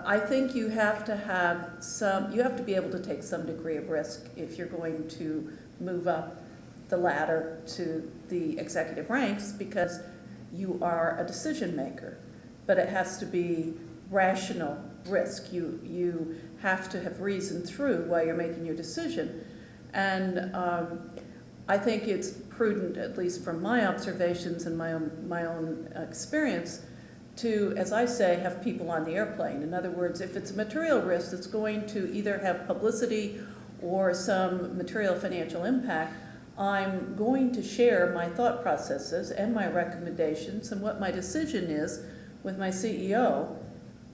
I think you have to be able to take some degree of risk if you're going to move up the ladder to the executive ranks, because you are a decision maker. But it has to be rational risk. You have to have reasoned through while you're making your decision. And I think it's prudent, at least from my observations and my own experience, to, as I say, have people on the airplane. In other words, if it's a material risk that's going to either have publicity or some material financial impact, I'm going to share my thought processes and my recommendations and what my decision is with my CEO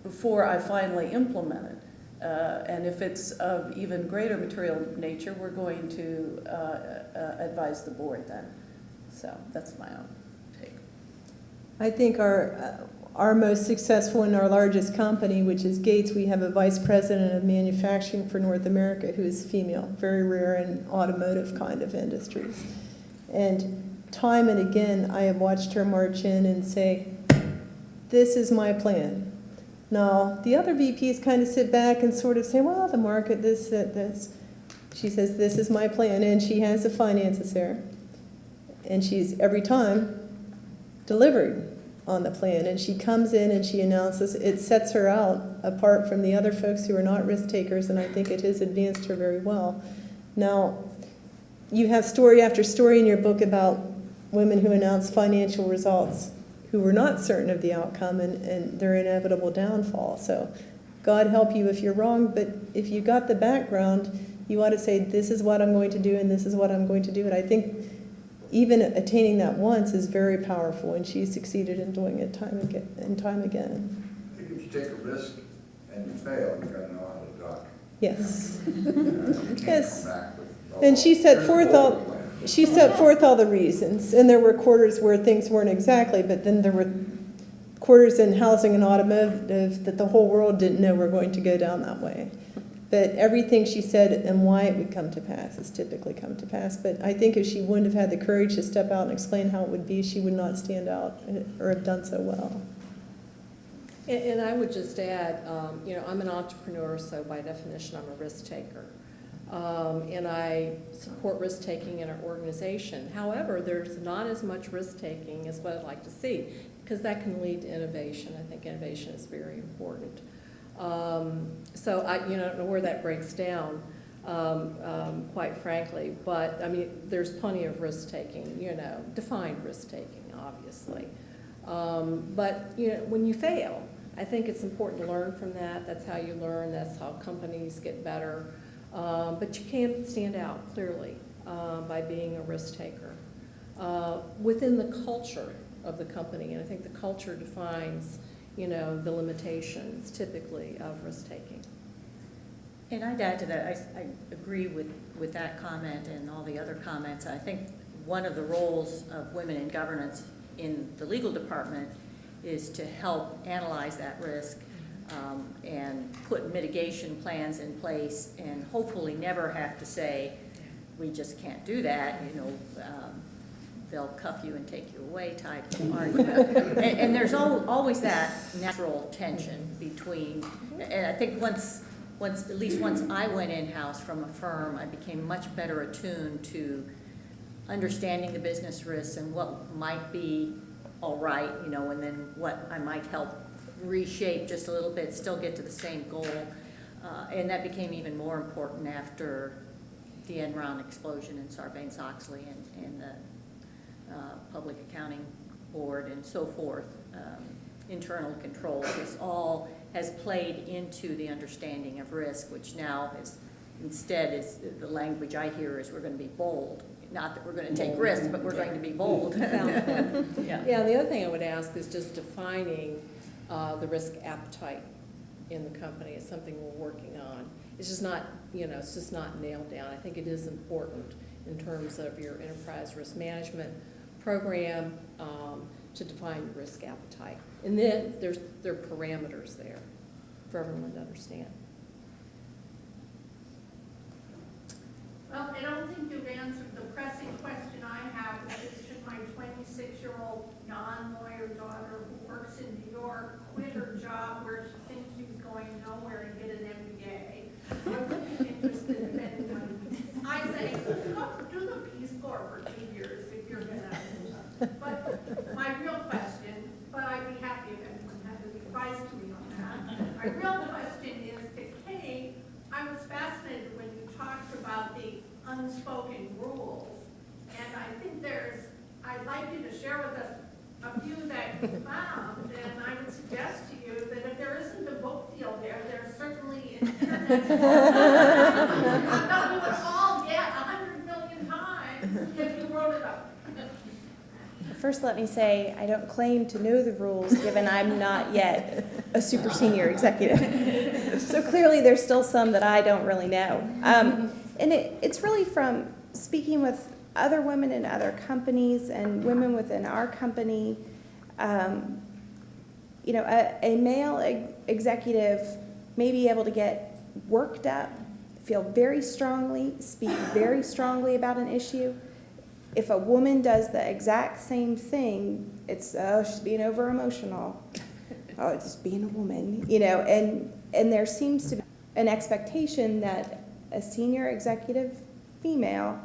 before I finally implement it. And if it's of even greater material nature, we're going to advise the board then. So that's my own take. I think our most successful in our largest company, which is Gates, we have a vice president of manufacturing for North America who is female, very rare in automotive kind of industries. And time and again, I have watched her march in and say, this is my plan. Now, the other VPs kind of sit back and sort of say, well, the market, this, that, this. She says, this is my plan, and she has the finances there. And she's, every time, delivered on the plan. And she comes in and she announces, it sets her out apart from the other folks who are not risk takers, and I think it has advanced her very well. Now, you have story after story in your book about women who announce financial results who were not certain of the outcome and their inevitable downfall. So God help you if you're wrong, but if you got the background, you ought to say, this is what I'm going to do and this is what I'm going to do. And I think even attaining that once is very powerful, and she succeeded in doing it time and time again. I think if you take a risk and you fail, you got to know how to duck. Yes. You Yes. come back with, And she set forth all the reasons, and there were quarters where things weren't exactly, but then there were quarters in housing and automotive that the whole world didn't know were going to go down that way. But everything she said and why it would come to pass has typically come to pass. But I think if she wouldn't have had the courage to step out and explain how it would be, she would not stand out or have done so well. And I would just add, I'm an entrepreneur, so by definition, I'm a risk taker. And I support risk-taking in our organization. However, there's not as much risk-taking as what I'd like to see, because that can lead to innovation. I think innovation is very important. So I don't know where that breaks down, quite frankly, but I mean, there's plenty of risk-taking, defined risk-taking, obviously. But when you fail, I think it's important to learn from that. That's how you learn. That's how companies get better. But you can stand out clearly by being a risk taker within the culture of the company. And I think the culture defines, the limitations typically of risk taking. And I'd add to that, I agree with that comment and all the other comments. I think one of the roles of women in governance in the legal department is to help analyze that risk and put mitigation plans in place, and hopefully never have to say, we just can't do that, they'll cuff you and take you away type of argument. And there's always that natural tension between, and I think at least once I went in-house from a firm, I became much better attuned to understanding the business risks and what might be all right, and then what I might help reshape just a little bit, still get to the same goal. And that became even more important after the Enron explosion in Sarbanes-Oxley and the Public Accounting Board and so forth. Internal controls, this all has played into the understanding of risk, which now is instead is the language I hear is we're going to be bold. Not that we're going to take risks, but we're going to be bold. Yeah, the other thing I would ask is just defining the risk appetite in the company. It's something we're working on. It's just not, it's just not nailed down. I think it is important in terms of your enterprise risk management program to define your risk appetite. And then there are parameters there for everyone to understand. Well, I don't think you've answered the pressing question I have, which is, should my 26-year-old non-lawyer daughter who works in New York quit her job where she thinks she's going nowhere and get an MBA? I would be interested in anyone. I say, do the Peace Corps for 2 years if you're going to. But my real question, but I'd be happy if anyone had any advice to me on that. My real question is to Kate. I was fascinated when you talked about the unspoken rules, and I think I'd like you to share with us a few that you found, and I would suggest to you that if there isn't a book deal there, there's certainly an internet book that we would all get 100 million times if you wrote it up. First, let me say, I don't claim to know the rules, given I'm not yet a super senior executive. So clearly, there's still some that I don't really know. And it's really from speaking with other women in other companies and women within our company. A male executive may be able to get worked up, feel very strongly, speak very strongly about an issue. If a woman does the exact same thing, it's, oh, she's being over emotional. Oh, it's just being a woman, and there seems to be an expectation that a senior executive female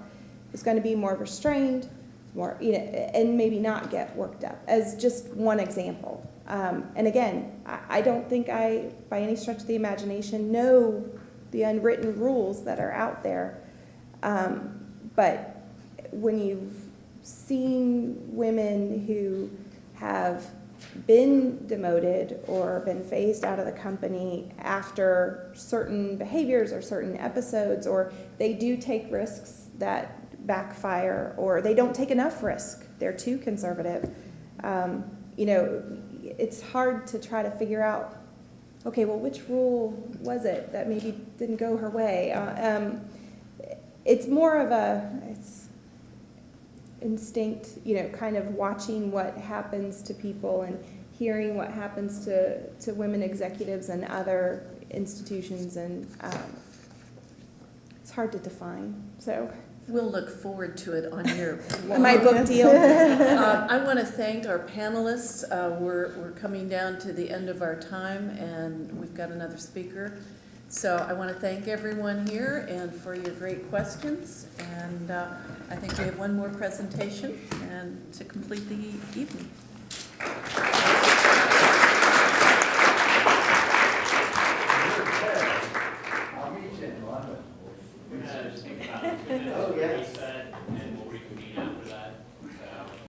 is going to be more restrained, more, and maybe not get worked up, as just one example. And again, I don't think I, by any stretch of the imagination, know the unwritten rules that are out there. But when you've seen women who have been demoted or been phased out of the company after certain behaviors or certain episodes, or they do take risks that backfire, or they don't take enough risk, they're too conservative, it's hard to try to figure out, okay, well, which rule was it that maybe didn't go her way? It's more of it's instinct, kind of watching what happens to people and hearing what happens to women executives and other institutions, and it's hard to define. So We'll look forward to it on your My book deal. I want to thank our panelists. We're coming down to the end of our time, and we've got another speaker. So I want to thank everyone here and for your great questions. And I think we have one more presentation and to complete the evening. Oh, yes.